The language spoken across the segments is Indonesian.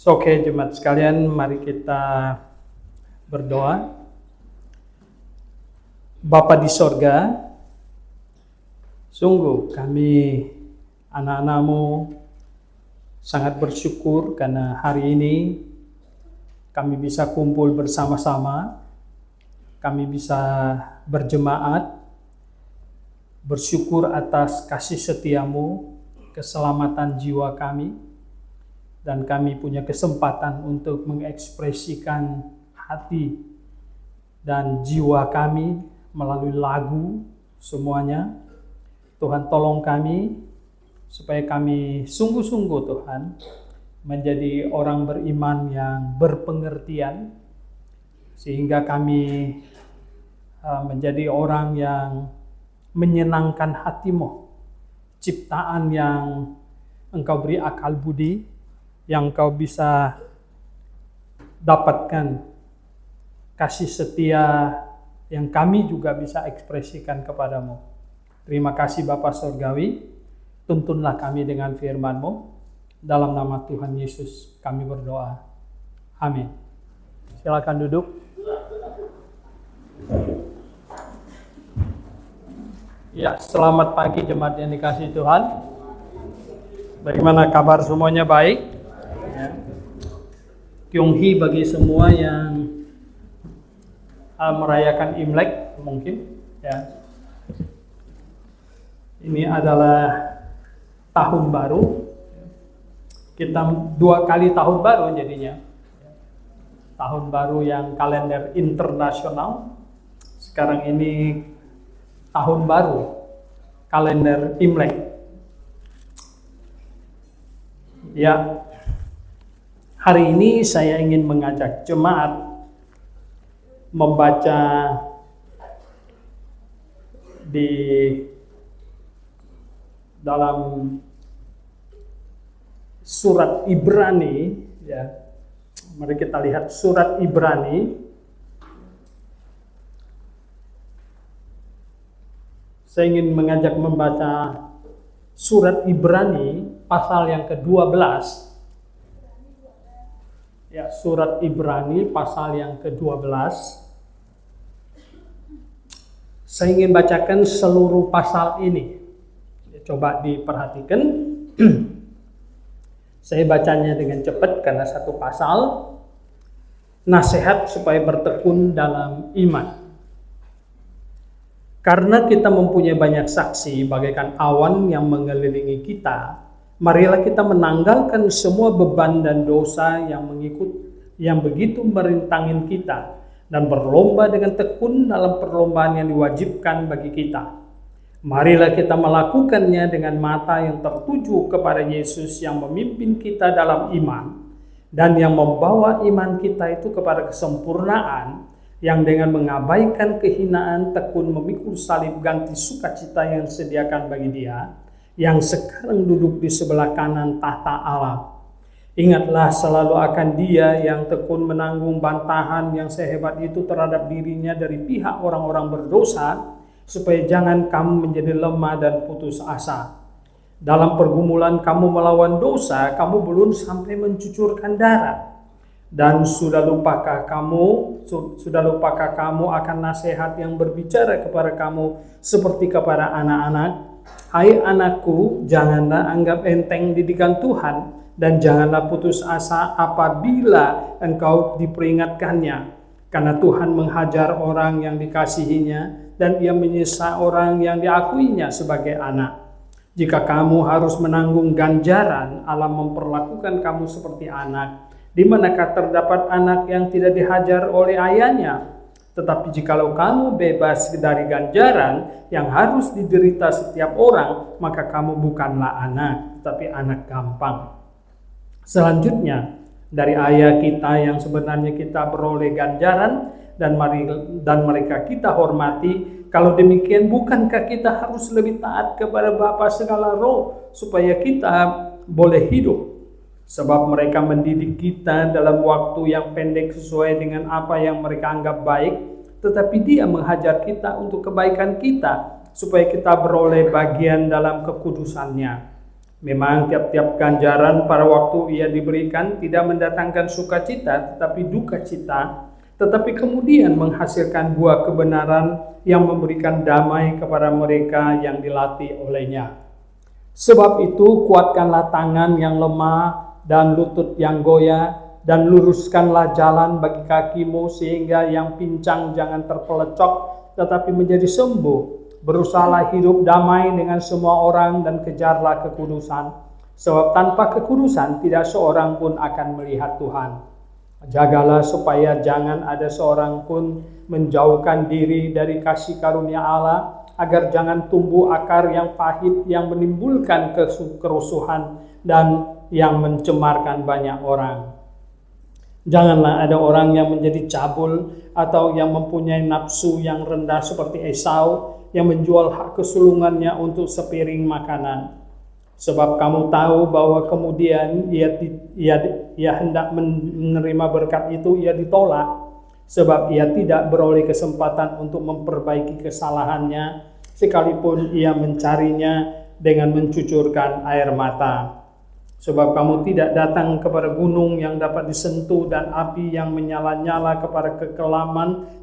Oke, jemaat sekalian, mari kita berdoa. Bapa di sorga, sungguh kami anak-anak-Mu sangat bersyukur karena hari ini kami bisa kumpul bersama-sama, kami bisa berjemaat, bersyukur atas kasih setia-Mu, keselamatan jiwa kami, dan kami punya kesempatan untuk mengekspresikan hati dan jiwa kami melalui lagu semuanya. Tuhan tolong kami supaya kami sungguh-sungguh Tuhan menjadi orang beriman yang berpengertian, sehingga kami menjadi orang yang menyenangkan hati-Mu, ciptaan yang Engkau beri akal budi, yang Engkau bisa dapatkan kasih setia yang kami juga bisa ekspresikan kepadamu. Terima kasih Bapa Surgawi, tuntunlah kami dengan firman-Mu. Dalam nama Tuhan Yesus kami berdoa. Amin. Silakan duduk. Ya, selamat pagi jemaat yang dikasihi Tuhan. Bagaimana kabar semuanya, baik? Ya. Kyung-hee bagi semua yang merayakan Imlek mungkin, ya. Ini adalah tahun baru. Kita 2 kali tahun baru jadinya. Tahun baru yang kalender internasional. Sekarang ini tahun baru kalender Imlek. Ya. Hari ini saya ingin mengajak jemaat membaca di dalam surat Ibrani, ya. Mari kita lihat surat Ibrani. Saya ingin mengajak membaca surat Ibrani pasal yang ke-12. Ya, surat Ibrani pasal yang ke-12. Saya ingin bacakan seluruh pasal ini. Coba diperhatikan. Saya bacanya dengan cepat karena satu pasal. Nasihat supaya bertekun dalam iman. Karena kita mempunyai banyak saksi bagaikan awan yang mengelilingi kita, marilah kita menanggalkan semua beban dan dosa yang begitu merintangin kita, dan berlomba dengan tekun dalam perlombaan yang diwajibkan bagi kita. Marilah kita melakukannya dengan mata yang tertuju kepada Yesus yang memimpin kita dalam iman, dan yang membawa iman kita itu kepada kesempurnaan, yang dengan mengabaikan kehinaan tekun memikul salib ganti sukacita yang disediakan bagi Dia, yang sekarang duduk di sebelah kanan tahta Allah. Ingatlah selalu akan Dia yang tekun menanggung bantahan yang sehebat itu terhadap dirinya dari pihak orang-orang berdosa, supaya jangan kamu menjadi lemah dan putus asa. Dalam pergumulan kamu melawan dosa, kamu belum sampai mencucurkan darah. Dan sudah lupakah kamu akan nasihat yang berbicara kepada kamu seperti kepada anak-anak? Hai anakku, janganlah anggap enteng didikan Tuhan, dan janganlah putus asa apabila engkau diperingatkannya. Karena Tuhan menghajar orang yang dikasihinya, dan Ia menyiksa orang yang diakuinya sebagai anak. Jika kamu harus menanggung ganjaran, Allah memperlakukan kamu seperti anak. Di manakah terdapat anak yang tidak dihajar oleh ayahnya? Tetapi jikalau kamu bebas dari ganjaran yang harus diderita setiap orang, maka kamu bukanlah anak, tetapi anak gampang. Selanjutnya, dari ayah kita yang sebenarnya kita beroleh ganjaran, dan mereka kita hormati. Kalau demikian, bukankah kita harus lebih taat kepada Bapa segala roh, supaya kita boleh hidup? Sebab mereka mendidik kita dalam waktu yang pendek sesuai dengan apa yang mereka anggap baik, tetapi Dia menghajar kita untuk kebaikan kita, supaya kita beroleh bagian dalam kekudusannya. Memang tiap-tiap ganjaran pada waktu ia diberikan tidak mendatangkan sukacita tetapi duka cita, tetapi kemudian menghasilkan buah kebenaran yang memberikan damai kepada mereka yang dilatih olehnya. Sebab itu kuatkanlah tangan yang lemah dan lutut yang goyah, dan luruskanlah jalan bagi kakimu sehingga yang pincang jangan terpelecok tetapi menjadi sembuh. Berusahalah hidup damai dengan semua orang dan kejarlah kekudusan, sebab tanpa kekudusan tidak seorang pun akan melihat Tuhan. Jagalah supaya jangan ada seorang pun menjauhkan diri dari kasih karunia Allah, agar jangan tumbuh akar yang pahit yang menimbulkan kerusuhan dan yang mencemarkan banyak orang. Janganlah ada orang yang menjadi cabul atau yang mempunyai nafsu yang rendah seperti Esau, yang menjual hak kesulungannya untuk sepiring makanan. Sebab kamu tahu bahwa kemudian ia hendak menerima berkat itu, ia ditolak, sebab ia tidak beroleh kesempatan untuk memperbaiki kesalahannya, sekalipun ia mencarinya dengan mencucurkan air mata. Sebab kamu tidak datang kepada gunung yang dapat disentuh dan api yang menyala-nyala, kepada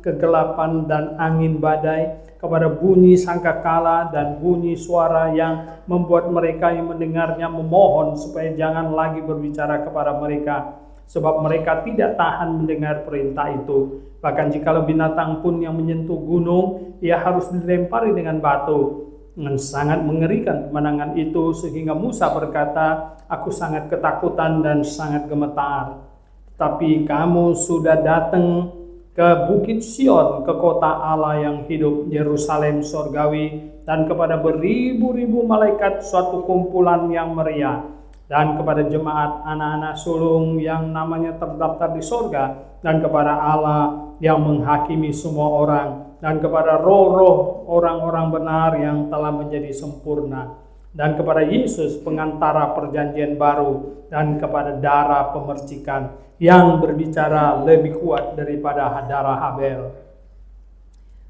kegelapan dan angin badai, kepada bunyi sangkakala dan bunyi suara yang membuat mereka yang mendengarnya memohon supaya jangan lagi berbicara kepada mereka, sebab mereka tidak tahan mendengar perintah itu. Bahkan jikalau binatang pun yang menyentuh gunung, ia harus dilempari dengan batu. Dengan sangat mengerikan kemenangan itu, sehingga Musa berkata, aku sangat ketakutan dan sangat gemetar. Tapi kamu sudah datang ke Bukit Sion, ke kota Allah yang hidup, Yerusalem sorgawi, dan kepada beribu-ribu malaikat suatu kumpulan yang meriah, dan kepada jemaat anak-anak sulung yang namanya terdaftar di sorga, dan kepada Allah yang menghakimi semua orang, dan kepada roh-roh orang-orang benar yang telah menjadi sempurna, dan kepada Yesus pengantara perjanjian baru, dan kepada darah pemercikan yang berbicara lebih kuat daripada darah Habel.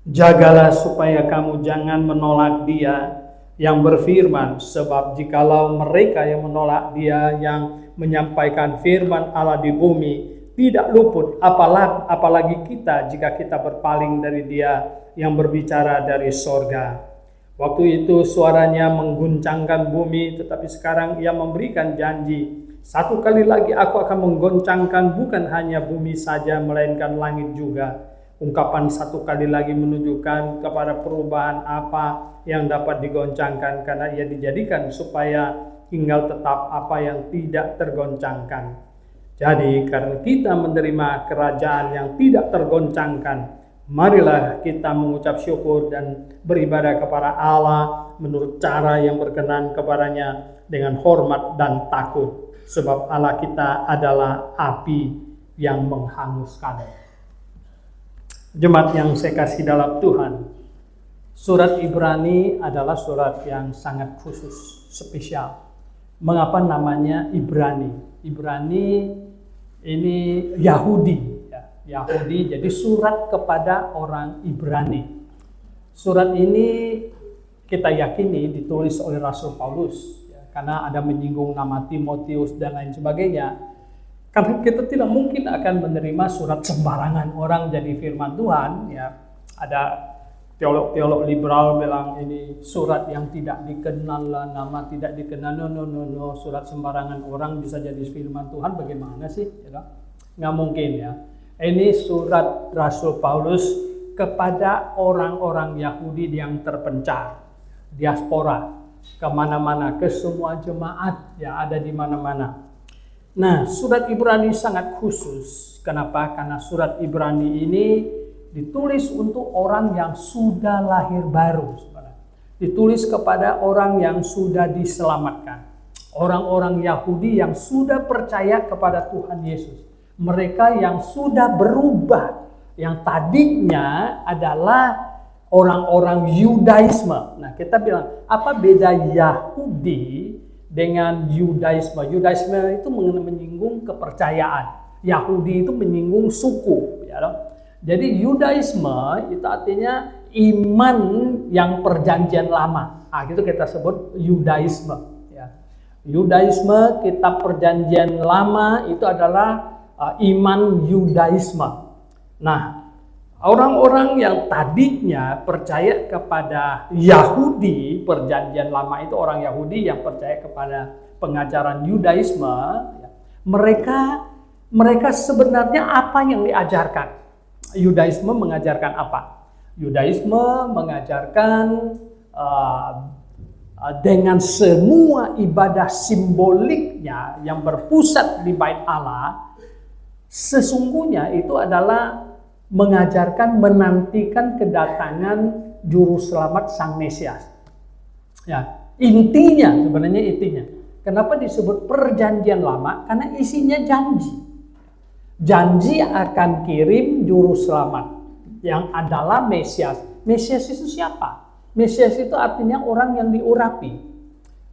Jagalah supaya kamu jangan menolak Dia yang berfirman, sebab jikalau mereka yang menolak Dia yang menyampaikan firman Allah di bumi tidak luput, apalagi kita jika kita berpaling dari Dia yang berbicara dari sorga. Waktu itu suaranya mengguncangkan bumi, tetapi sekarang Ia memberikan janji, satu kali lagi aku akan menggoncangkan bukan hanya bumi saja, melainkan langit juga. Ungkapan satu kali lagi menunjukkan kepada perubahan apa yang dapat digoncangkan, karena Ia dijadikan supaya tinggal tetap apa yang tidak tergoncangkan. Jadi karena kita menerima kerajaan yang tidak tergoncangkan, marilah kita mengucap syukur dan beribadah kepada Allah menurut cara yang berkenan kepadanya dengan hormat dan takut. Sebab Allah kita adalah api yang menghanguskan. Jemaat yang saya kasih dalam Tuhan, surat Ibrani adalah surat yang sangat khusus, spesial. Mengapa namanya Ibrani? Ibrani ini Yahudi, Yahudi, jadi surat kepada orang Ibrani. Surat ini kita yakini ditulis oleh Rasul Paulus, karena ada menyinggung nama Timotius dan lain sebagainya. Karena kita tidak mungkin akan menerima surat sembarangan orang jadi firman Tuhan. Ada teolog-teolog liberal bilang ini surat yang tidak dikenal lah, nama tidak dikenal. No, surat sembarangan orang bisa jadi firman Tuhan, bagaimana sih? Nggak mungkin ya. Ini surat Rasul Paulus kepada orang-orang Yahudi yang terpencar, diaspora, kemana-mana, ke semua jemaat ada di mana-mana. Nah, surat Ibrani sangat khusus. Kenapa? Karena surat Ibrani ini ditulis untuk orang yang sudah lahir baru. Ditulis kepada orang yang sudah diselamatkan. Orang-orang Yahudi yang sudah percaya kepada Tuhan Yesus. Mereka yang sudah berubah. Yang tadinya adalah orang-orang Yudaisme. Nah, kita bilang, apa beda Yahudi dengan Yudaisme? Yudaisme itu menyinggung kepercayaan. Yahudi itu menyinggung suku. Jadi Yudaisme itu artinya iman yang perjanjian lama. Gitu kita sebut Yudaisme. Yudaisme, kitab Perjanjian Lama itu adalah iman Yudaisme. Nah, orang-orang yang tadinya percaya kepada Yahudi, Perjanjian Lama itu orang Yahudi yang percaya kepada pengajaran Yudaisme, mereka sebenarnya apa yang diajarkan? Yudaisme mengajarkan apa? Yudaisme mengajarkan dengan semua ibadah simboliknya yang berpusat di bait Allah, sesungguhnya itu adalah mengajarkan menantikan kedatangan juru selamat Sang Mesias. Ya, intinya. Kenapa disebut Perjanjian Lama? Karena isinya janji. Janji akan kirim juru selamat yang adalah Mesias. Mesias itu siapa? Mesias itu artinya orang yang diurapi.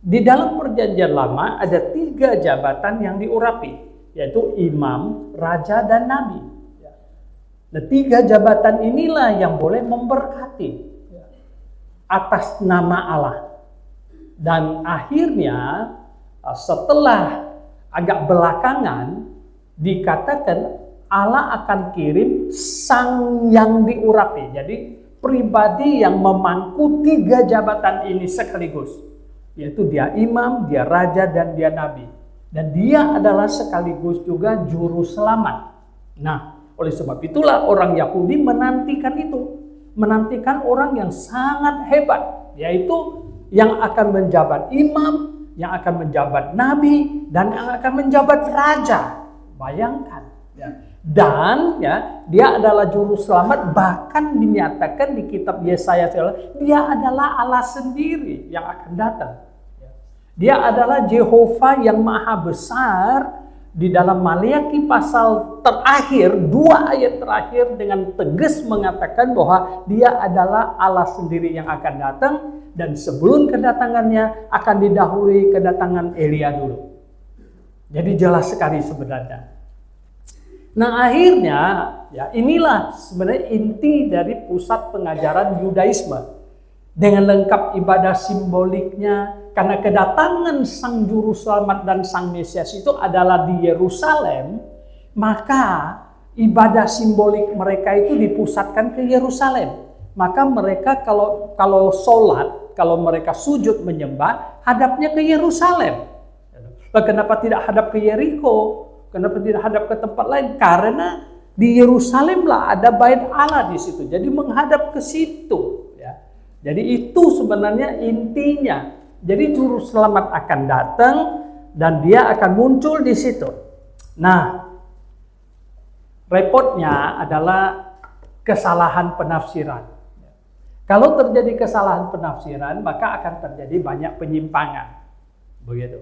Di dalam Perjanjian Lama ada 3 jabatan yang diurapi, yaitu imam, raja, dan nabi. Nah, 3 jabatan inilah yang boleh memberkati atas nama Allah. Dan akhirnya setelah agak belakangan dikatakan Allah akan kirim sang yang diurapi. Jadi pribadi yang memangku 3 jabatan ini sekaligus, yaitu dia imam, dia raja, dan dia nabi. Dan dia adalah sekaligus juga juru selamat. Nah, oleh sebab itulah orang Yahudi menantikan itu. Menantikan orang yang sangat hebat, yaitu yang akan menjabat imam, yang akan menjabat nabi, dan yang akan menjabat raja. Bayangkan. Dan dia adalah juru selamat, bahkan dinyatakan di kitab Yesaya, dia adalah Allah sendiri yang akan datang. Dia adalah Jehovah yang maha besar. Di dalam Maliaki pasal terakhir, 2 ayat terakhir dengan tegas mengatakan bahwa dia adalah Allah sendiri yang akan datang, dan sebelum kedatangannya akan didahului kedatangan Elia dulu. Jadi jelas sekali sebenarnya. Nah, akhirnya inilah sebenarnya inti dari pusat pengajaran Yudaisme dengan lengkap ibadah simboliknya, karena kedatangan Sang Juru Selamat dan Sang Mesias itu adalah di Yerusalem, maka ibadah simbolik mereka itu dipusatkan ke Yerusalem. Maka mereka kalau sholat, kalau mereka sujud menyembah, hadapnya ke Yerusalem. Kenapa tidak hadap ke Yeriko? Kenapa tidak hadap ke tempat lain? Karena di Yerusalem lah ada bait Allah di situ. Jadi menghadap ke situ. Ya. Jadi itu sebenarnya intinya. Jadi juru selamat akan datang dan dia akan muncul di situ. Nah, repotnya adalah kesalahan penafsiran. Kalau terjadi kesalahan penafsiran, maka akan terjadi banyak penyimpangan. Begitu.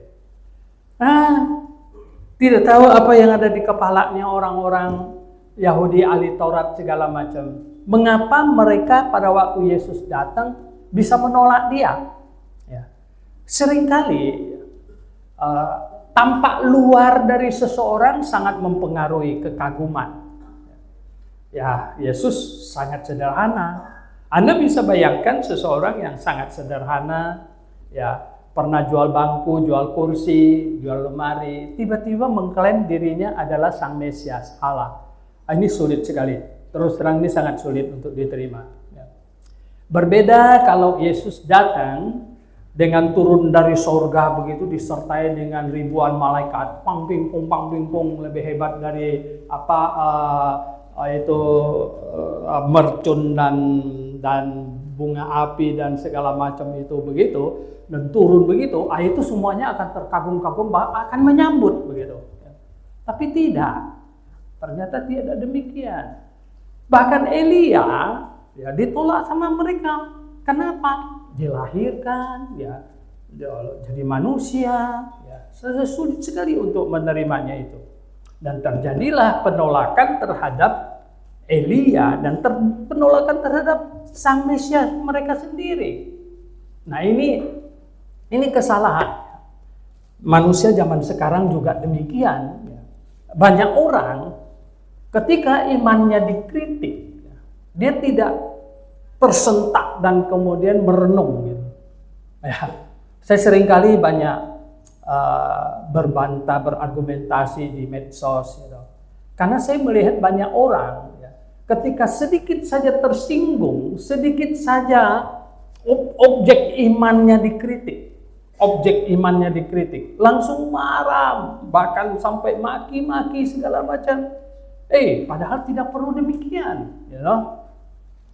Tidak tahu apa yang ada di kepalanya orang-orang Yahudi ahli Taurat segala macam. Mengapa mereka pada waktu Yesus datang bisa menolak dia? Ya. Seringkali tampak luar dari seseorang sangat mempengaruhi kekaguman. Ya, Yesus sangat sederhana. Anda bisa bayangkan seseorang yang sangat sederhana, ya, pernah jual bangku, jual kursi, jual lemari, tiba-tiba mengklaim dirinya adalah Sang Mesias, Allah. Ini sulit sekali. Terus terang ini sangat sulit untuk diterima. Berbeda kalau Yesus datang dengan turun dari surga begitu, disertai dengan ribuan malaikat, pang ping pong, lebih hebat dari mercun dan bunga api dan segala macam itu begitu, dan turun begitu, itu semuanya akan terkagum-kagum, akan menyambut begitu. Tapi tidak, ternyata tidak demikian. Bahkan Elia ditolak sama mereka. Kenapa? Dilahirkan, jadi manusia, sulit sekali untuk menerimanya itu. Dan terjadilah penolakan terhadap Elia dan penolakan terhadap Sang Mesias mereka sendiri. Nah, ini kesalahan. Manusia zaman sekarang juga demikian. Banyak orang ketika imannya dikritik, dia tidak tersentak dan kemudian merenung. Saya seringkali banyak berbantah, berargumentasi di medsos. Gitu. Karena saya melihat banyak orang, ya, ketika sedikit saja tersinggung, sedikit saja objek imannya dikritik, langsung marah, bahkan sampai maki-maki segala macam. Padahal tidak perlu demikian, you know?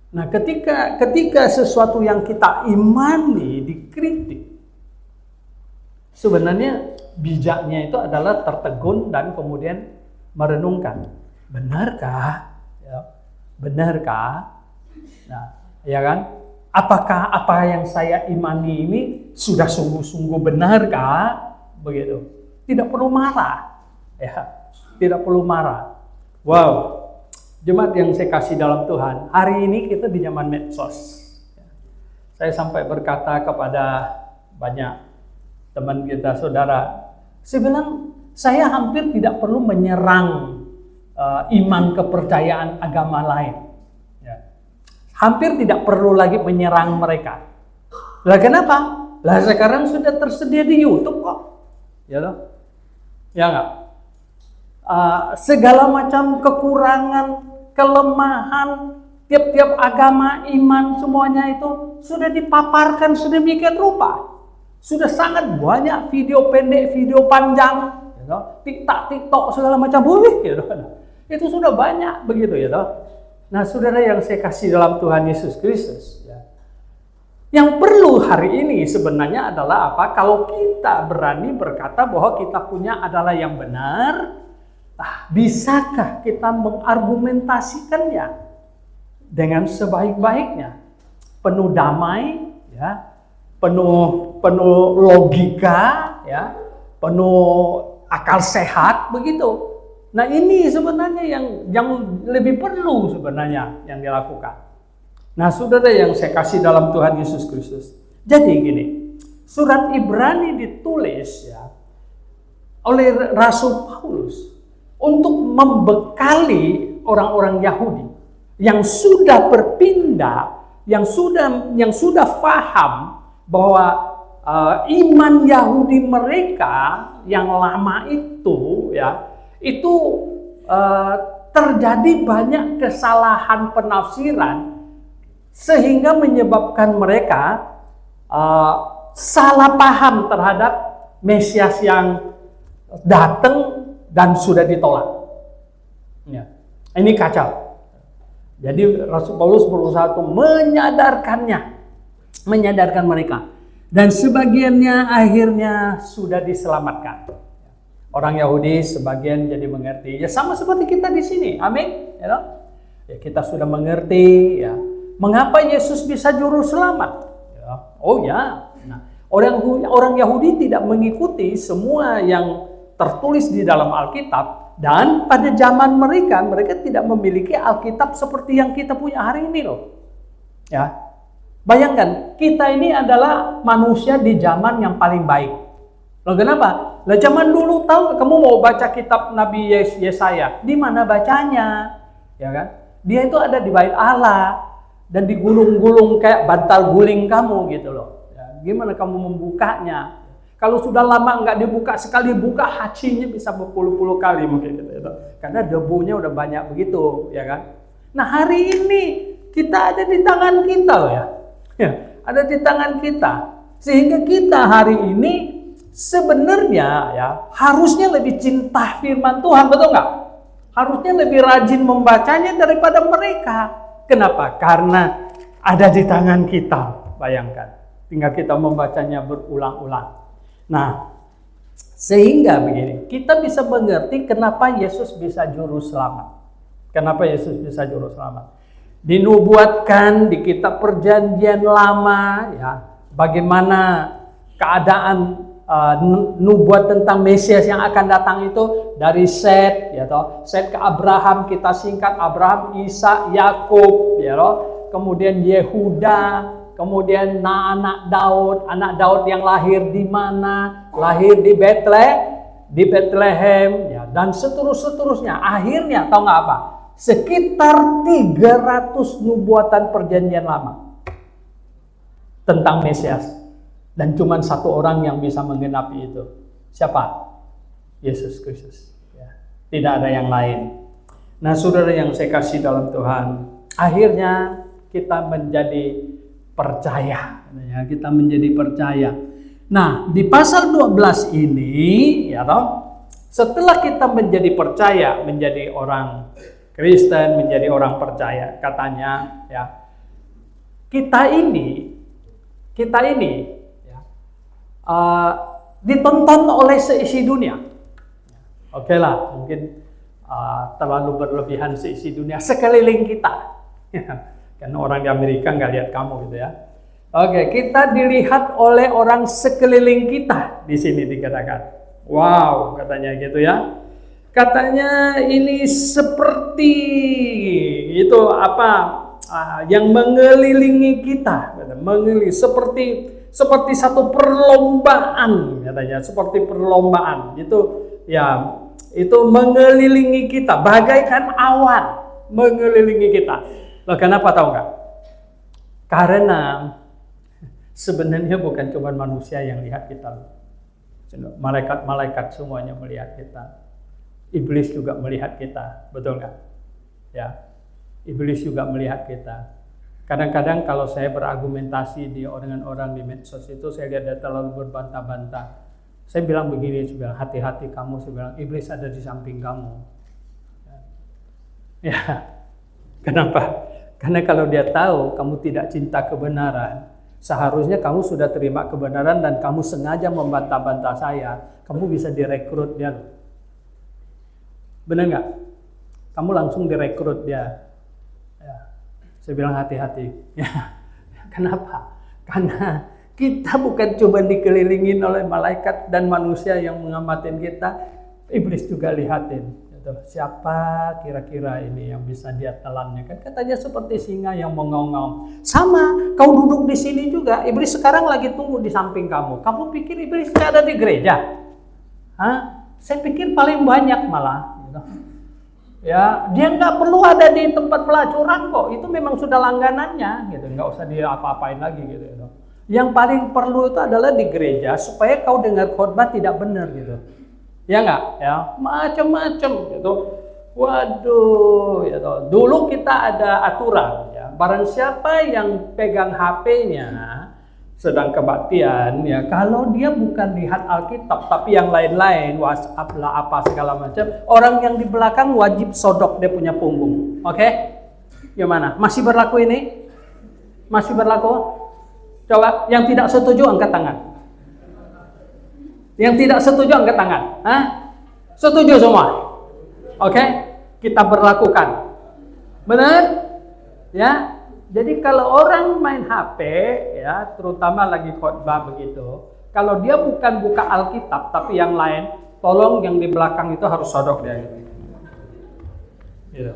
Nah, ketika sesuatu yang kita imani dikritik, sebenarnya bijaknya itu adalah tertegun dan kemudian merenungkan, benarkah? Ya, benarkah? Nah, ya kan? Apakah apa yang saya imani ini sudah sungguh-sungguh benarkah? Begitu. Tidak perlu marah, ya. Tidak perlu marah. Wow, jemaat yang saya kasih dalam Tuhan, hari ini kita di zaman medsos. Saya sampai berkata kepada banyak teman kita, saudara, saya bilang, saya hampir tidak perlu menyerang iman kepercayaan agama lain. Ya. Hampir tidak perlu lagi menyerang mereka. Lah kenapa? Lah sekarang sudah tersedia di YouTube kok. Ya loh? Ya enggak? Segala macam kekurangan, kelemahan, tiap-tiap agama, iman, semuanya itu sudah dipaparkan sedemikian rupa. Sudah sangat banyak video pendek, video panjang, TikTok segala macam, gitu. Itu sudah banyak begitu, ya. Nah, saudara yang saya kasih dalam Tuhan Yesus Kristus, ya. Yang perlu hari ini sebenarnya adalah apa? Kalau kita berani berkata bahwa kita punya adalah yang benar, bisakah kita mengargumentasikannya dengan sebaik-baiknya, penuh damai, ya, penuh logika, ya, penuh akal sehat, begitu. Nah, ini sebenarnya yang lebih perlu sebenarnya yang dilakukan. Nah, saudara yang saya kasih dalam Tuhan Yesus Kristus. Jadi gini, surat Ibrani ditulis, ya, oleh Rasul Paulus untuk membekali orang-orang Yahudi yang sudah berpindah, yang sudah paham bahwa iman Yahudi mereka yang lama itu, ya, itu terjadi banyak kesalahan penafsiran sehingga menyebabkan mereka salah paham terhadap Mesias yang datang dan sudah ditolak. Ya. Ini kacau. Jadi Rasul Paulus berusaha untuk menyadarkan mereka. Dan sebagiannya akhirnya sudah diselamatkan. Orang Yahudi sebagian jadi mengerti. Ya sama seperti kita di sini. Amin. Ya, kita sudah mengerti, ya, mengapa Yesus bisa juru selamat. Ya. Oh ya. Nah, orang Yahudi tidak mengikuti semua yang tertulis di dalam Alkitab, dan pada zaman mereka tidak memiliki Alkitab seperti yang kita punya hari ini loh. Ya. Bayangkan, kita ini adalah manusia di zaman yang paling baik. Loh kenapa? Lah zaman dulu tahu kamu mau baca kitab Nabi Yesaya, di mana bacanya? Ya kan? Dia itu ada di bait Allah dan digulung-gulung kayak bantal guling kamu gitu loh. Ya, gimana kamu membukanya? Kalau sudah lama nggak dibuka, sekali buka hacinya bisa berpuluh-puluh kali mungkin gitu. Karena debunya udah banyak begitu, ya kan? Nah, hari ini kita ada di tangan kita loh, ya. Ya, ada di tangan kita. Sehingga kita hari ini sebenarnya, ya, harusnya lebih cinta firman Tuhan, betul nggak? Harusnya lebih rajin membacanya daripada mereka. Kenapa? Karena ada di tangan kita, bayangkan. Tinggal kita membacanya berulang-ulang. Nah, sehingga begini, kita bisa mengerti kenapa Yesus bisa juru selamat. Kenapa Yesus bisa juru selamat? Dinubuatkan di kitab Perjanjian Lama, ya, bagaimana keadaan nubuat tentang Mesias yang akan datang itu dari Set, ya toh, Set ke Abraham, kita singkat Abraham, Ishak, Yakub, ya toh, kemudian Yehuda, kemudian anak Daud yang lahir di mana? Lahir di Bethlehem, ya, dan seterusnya. Akhirnya tahu nggak apa? Sekitar 300 nubuatan Perjanjian Lama tentang Mesias, dan cuma satu orang yang bisa menggenapi itu. Siapa? Yesus Kristus. Ya. Tidak ada yang lain. Nah, saudara yang saya kasih dalam Tuhan, akhirnya kita menjadi percaya. Kita menjadi percaya. Nah, di pasal 12 ini, ya toh, setelah kita menjadi percaya, menjadi orang Kristen, menjadi orang percaya, katanya, ya, kita ini, ya, ditonton oleh seisi dunia. Oke lah, mungkin terlalu berlebihan seisi dunia sekeliling kita. Karena orang di Amerika nggak lihat kamu gitu ya. Oke, kita dilihat oleh orang sekeliling kita di sini dikatakan. Wow, katanya gitu ya. Katanya ini seperti itu yang mengelilingi kita, seperti satu perlombaan, katanya seperti perlombaan. Itu ya, itu mengelilingi kita bagaikan awan mengelilingi kita. Loh, kenapa tahu nggak? Karena sebenarnya bukan cuma manusia yang lihat kita. Malaikat-malaikat semuanya melihat kita. Iblis juga melihat kita, betul nggak? Ya, iblis juga melihat kita. Kadang-kadang kalau saya berargumentasi dengan orang di medsos itu, saya lihat dia terlalu berbantah-bantah. Saya bilang begini, saya bilang hati-hati kamu, saya bilang iblis ada di samping kamu. Ya, kenapa? Karena kalau dia tahu kamu tidak cinta kebenaran, seharusnya kamu sudah terima kebenaran dan kamu sengaja membantah-bantah saya, kamu bisa direkrut dia. Benar nggak? Kamu langsung direkrut dia. Ya. Saya bilang hati-hati. Ya. Kenapa? Karena kita bukan cuma dikelilingin oleh malaikat dan manusia yang mengamatin kita, iblis juga lihatin. Siapa kira-kira ini yang bisa dia telannya? Kan katanya seperti singa yang mengaum-ngaum. Sama, kau duduk di sini juga, iblis sekarang lagi tunggu di samping kamu. Kamu pikir iblis tidak ada di gereja? Hah? Saya pikir paling banyak malah. Gitu. Ya, dia nggak perlu ada di tempat pelacuran kok. Itu memang sudah langganannya, gitu. Nggak usah dia apa-apain lagi, gitu. Yang paling perlu itu adalah di gereja supaya kau dengar khotbah tidak benar, gitu. Ya nggak, ya macam-macam gitu. Waduh, gitu. Dulu kita ada aturan, ya. Barang siapa yang pegang HP-nya sedang kebaktian, ya kalau dia bukan lihat Alkitab, tapi yang lain-lain, WhatsApp lah apa segala macam, orang yang di belakang wajib sodok dia punya punggung. Oke? Gimana? Masih berlaku ini? Masih berlaku? Coba, yang tidak setuju angkat tangan. Yang tidak setuju angkat tangan. Hah? Setuju semua? Oke? Kita berlakukan. Benar? Ya? Jadi kalau orang main HP, ya, terutama lagi khotbah begitu, kalau dia bukan buka Alkitab, tapi yang lain, tolong yang di belakang itu harus sodok dia. Gitu.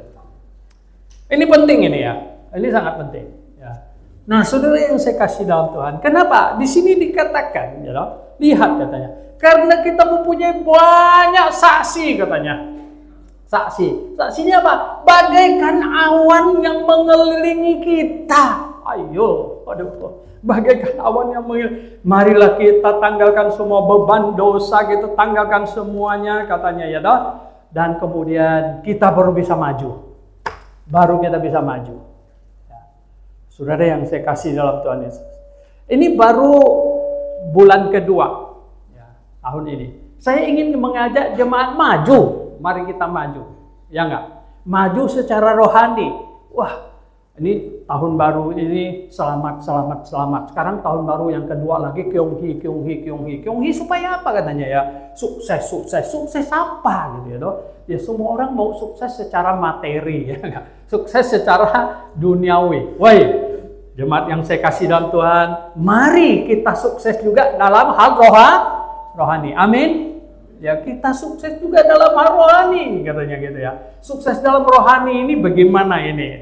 Ini penting ini ya. Ini sangat penting. Ya. Nah, saudara yang saya kasih dalam Tuhan, kenapa? Di sini dikatakan, ya, lihat katanya. Karena kita mempunyai banyak saksi katanya. Saksinya apa? Bagaikan awan yang mengelilingi kita. Ayo, aduh, bagaikan awan yang mengelilingi. Marilah kita tanggalkan semua beban dosa, kita tanggalkan semuanya katanya ya dah. Dan kemudian kita baru bisa maju. Baru kita bisa maju. Ya. Saudara yang saya kasih dalam Tuhan Yesus. Ini baru bulan kedua. Tahun ini. Saya ingin mengajak jemaat maju. Mari kita maju. Ya enggak? Maju secara rohani. Wah, ini tahun baru ini selamat. Sekarang tahun baru yang kedua lagi Kyonghi supaya apa katanya ya? Sukses apa gitu ya, toh? Ya semua orang mau sukses secara materi ya enggak? Sukses secara duniawi. Woi, jemaat yang saya kasih dalam Tuhan, mari kita sukses juga dalam hal rohani. Amin. Ya, kita sukses juga dalam hal rohani katanya gitu ya. Sukses dalam rohani ini bagaimana ini?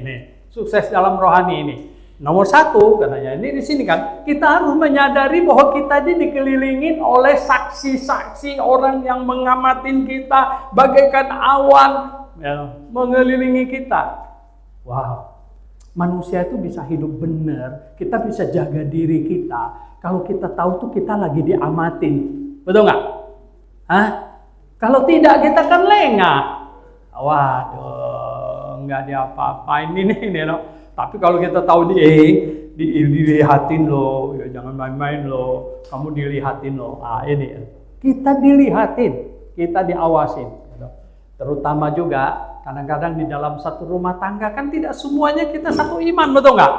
Sukses dalam rohani ini. Nomor satu katanya, ini di sini kan kita harus menyadari bahwa kita ini dikelilingin oleh saksi-saksi orang yang mengamatin kita bagaikan awan ya, mengelilingi kita. Wow. Manusia itu bisa hidup benar, kita bisa jaga diri kita kalau kita tahu tuh kita lagi diamatin. Betul nggak? Kalau tidak kita kan lengah. Waduh, nggak diapa-apain ini loh. Tapi kalau kita tahu dilihatin loh, ya jangan main-main loh, kamu dilihatin loh. Ini kita dilihatin, kita diawasin. Terutama juga kadang-kadang di dalam satu rumah tangga kan tidak semuanya kita satu iman, betul nggak?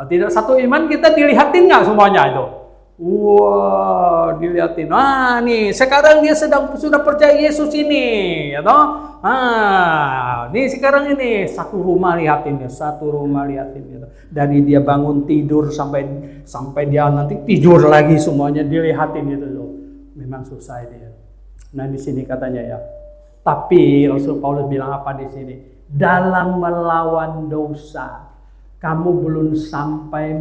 Tidak satu iman kita dilihatin nggak semuanya itu? Wah, dilihatin. Nih sekarang dia sudah percaya Yesus ini, ya toh? Nih sekarang ini satu rumah lihatin gitu. Dari dia bangun tidur sampai dia nanti tidur lagi semuanya dilihatin gitu loh. Memang susah dia. Nah di sini katanya ya. Tapi Rasul Paulus bilang apa di sini? Dalam melawan dosa, kamu belum sampai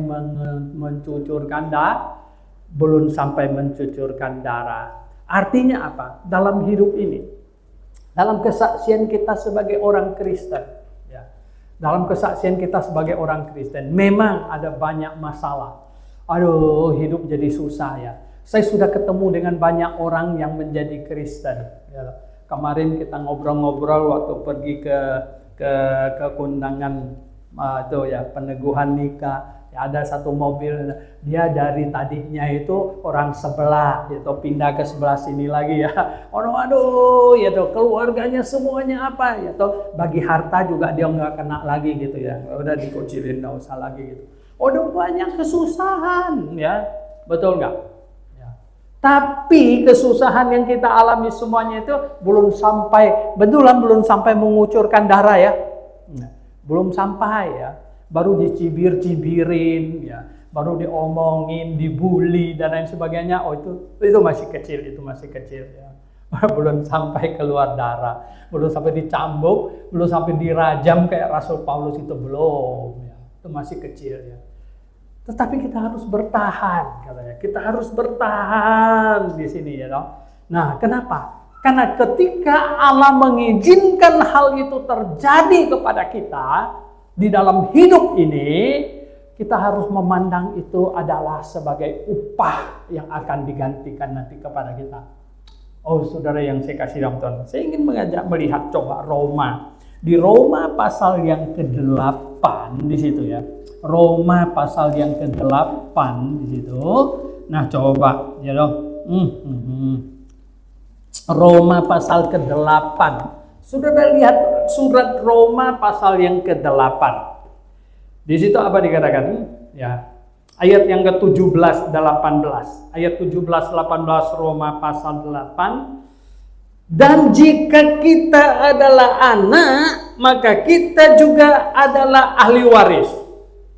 mencucurkan darah. Artinya apa? Dalam hidup ini, dalam kesaksian kita sebagai orang Kristen, ya, dalam kesaksian kita sebagai orang Kristen, memang ada banyak masalah. Aduh, hidup jadi susah ya. Saya sudah ketemu dengan banyak orang yang menjadi Kristen. Ya. Kemarin kita ngobrol-ngobrol waktu pergi ke kondangan itu ya, peneguhan nikah. Ya, ada satu mobil, dia dari tadinya itu orang sebelah, gitu, pindah ke sebelah sini lagi ya. Aduh, ya tuh keluarganya semuanya apa, ya tuh bagi harta juga dia nggak kena lagi gitu ya. Udah dikucilin, nggak usah lagi gitu. Udah banyak kesusahan ya, betul nggak? Ya. Tapi kesusahan yang kita alami semuanya itu belum sampai mengucurkan darah ya, belum sampai ya. Baru dicibir-cibirin, ya, baru diomongin, dibully dan lain sebagainya. Oh itu masih kecil ya. Belum sampai keluar darah, belum sampai dicambuk, belum sampai dirajam kayak Rasul Paulus itu belum. Ya. Itu masih kecil ya. Tetapi kita harus bertahan, katanya. Kita harus bertahan di sini ya, dong. Nah, kenapa? Karena ketika Allah mengizinkan hal itu terjadi kepada kita di dalam hidup ini, kita harus memandang itu adalah sebagai upah yang akan digantikan nanti kepada kita. Oh saudara yang saya kasih dalam Tuhan, saya ingin mengajak melihat coba Roma. Di Roma pasal yang ke-8 di situ ya. Roma pasal yang ke-8 di situ. Nah coba ya dong. Roma pasal ke-8. Saudara lihat surat Roma pasal yang ke-8. Di situ apa dikatakan? Ya. Ayat yang ke-17 18. Ayat 17 18 Roma pasal 8. Dan jika kita adalah anak, maka kita juga adalah ahli waris.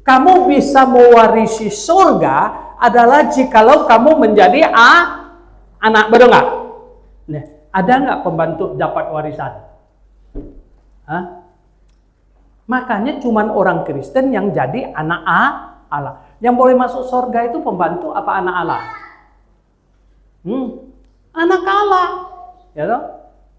Kamu bisa mewarisi surga adalah jikalau kamu menjadi anak, betul nggak? Nah, ada nggak pembantu dapat warisan? Makanya cuman orang Kristen yang jadi anak Allah. Yang boleh masuk surga itu pembantu apa anak Allah? Anak Allah. Ya toh?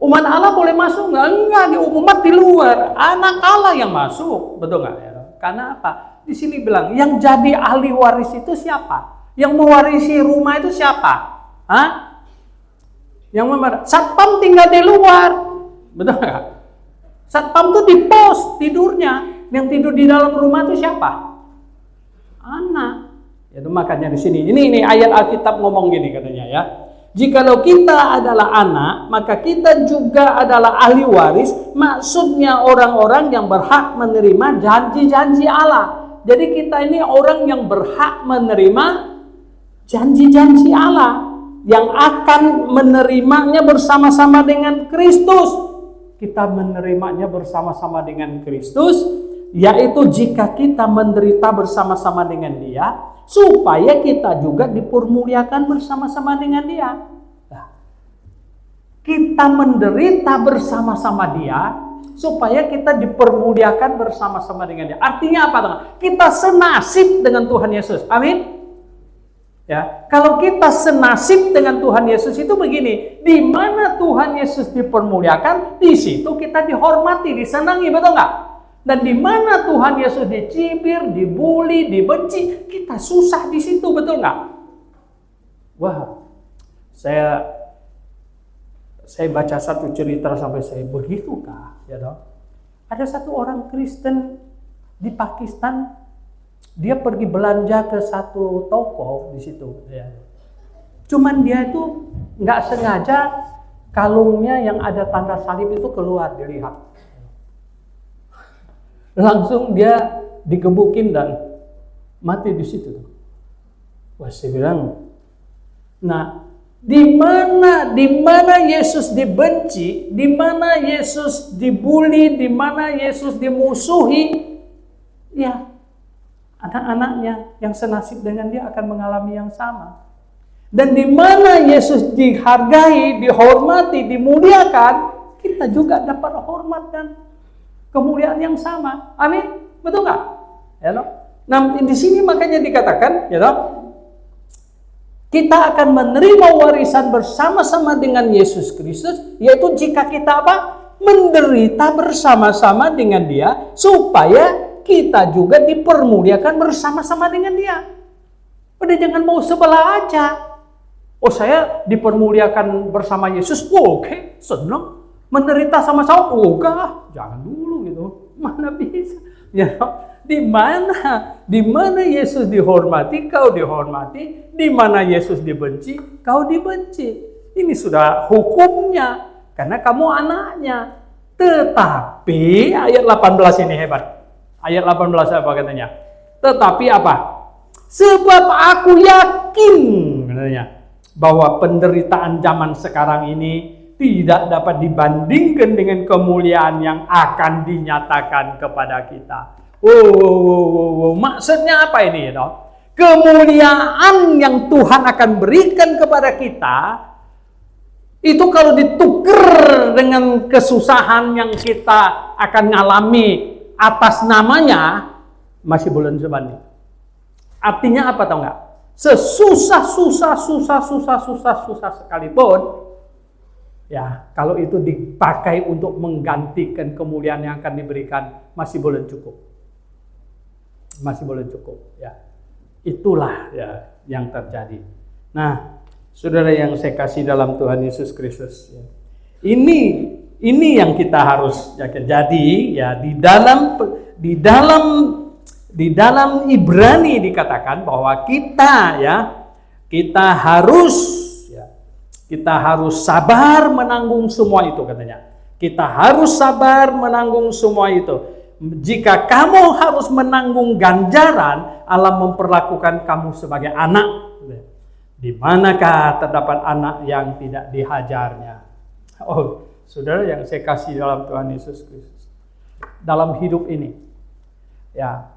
Umat Allah boleh masuk nggak? Enggak, di umat di luar. Anak Allah yang masuk, betul nggak? Ya toh? Karena apa? Di sini bilang yang jadi ahli waris itu siapa? Yang mewarisi rumah itu siapa? Yang satpam tinggal di luar, betul nggak? Satpam tuh di pos tidurnya, yang tidur di dalam rumah itu siapa? Anak. Itu makanya di sini ini ayat Alkitab ngomong gini katanya ya. Jikalau kita adalah anak, maka kita juga adalah ahli waris. Maksudnya orang-orang yang berhak menerima janji-janji Allah. Jadi kita ini orang yang berhak menerima janji-janji Allah, yang akan menerimanya bersama-sama dengan Kristus. Kita menerimanya bersama-sama dengan Kristus, yaitu jika kita menderita bersama-sama dengan Dia, supaya kita juga dipermuliakan bersama-sama dengan Dia. Nah, kita menderita bersama-sama Dia, supaya kita dipermuliakan bersama-sama dengan Dia. Artinya apa? Kita senasib dengan Tuhan Yesus. Amin. Ya, kalau kita senasib dengan Tuhan Yesus itu begini, di mana Tuhan Yesus dipermuliakan, di situ kita dihormati, disenangi, betul nggak? Dan di mana Tuhan Yesus dicibir, dibully, dibenci, kita susah di situ, betul nggak? Wah, saya Saya baca satu cerita sampai saya, begitukah? Ya toh? Ada satu orang Kristen di Pakistan, dia pergi belanja ke satu toko di situ. Ya. Cuman dia itu nggak sengaja kalungnya yang ada tanda salib itu keluar, dilihat. Langsung dia digebukin dan mati di situ. Wah, saya bilang, nah, di mana Yesus dibenci, di mana Yesus dibully, di mana Yesus dimusuhi, ya anak-anaknya yang senasib dengan dia akan mengalami yang sama. Dan di mana Yesus dihargai, dihormati, dimuliakan, kita juga dapat hormat dan kemuliaan yang sama. Amin, betul nggak? Ya, nah, di sini makanya dikatakan, ya, kita akan menerima warisan bersama-sama dengan Yesus Kristus, yaitu jika kita apa? Menderita bersama-sama dengan Dia, supaya kita juga dipermuliakan bersama-sama dengan Dia. Udah jangan mau sebelah aja. Oh, saya dipermuliakan bersama Yesus, oke, senang. Menderita sama-sama, enggak, jangan dulu gitu. Mana bisa? Ya, di mana Yesus dihormati, kau dihormati. Di mana Yesus dibenci, kau dibenci. Ini sudah hukumnya, karena kamu anaknya. Tetapi ayat 18 ini hebat. Ayat 18 apa katanya? Tetapi apa? Sebab aku yakin katanya, bahwa penderitaan zaman sekarang ini tidak dapat dibandingkan dengan kemuliaan yang akan dinyatakan kepada kita. Maksudnya apa ini? Kemuliaan yang Tuhan akan berikan kepada kita, itu kalau ditukar dengan kesusahan yang kita akan ngalami atas namanya, masih belum sebanding. Artinya apa tahu nggak? Sesusah sekalipun, ya, kalau itu dipakai untuk menggantikan kemuliaan yang akan diberikan, masih belum cukup. Masih belum cukup, ya. Itulah ya yang terjadi. Nah, saudara yang saya kasih dalam Tuhan Yesus Kristus, ya. Ini yang kita harus yakin. Jadi, ya, di dalam Ibrani dikatakan bahwa kita harus sabar menanggung semua itu, katanya. Kita harus sabar menanggung semua itu. Jika kamu harus menanggung ganjaran, Allah memperlakukan kamu sebagai anak. Di manakah terdapat anak yang tidak dihajarnya? Oh, saudara yang saya kasih dalam Tuhan Yesus Kristus. Dalam hidup ini, ya,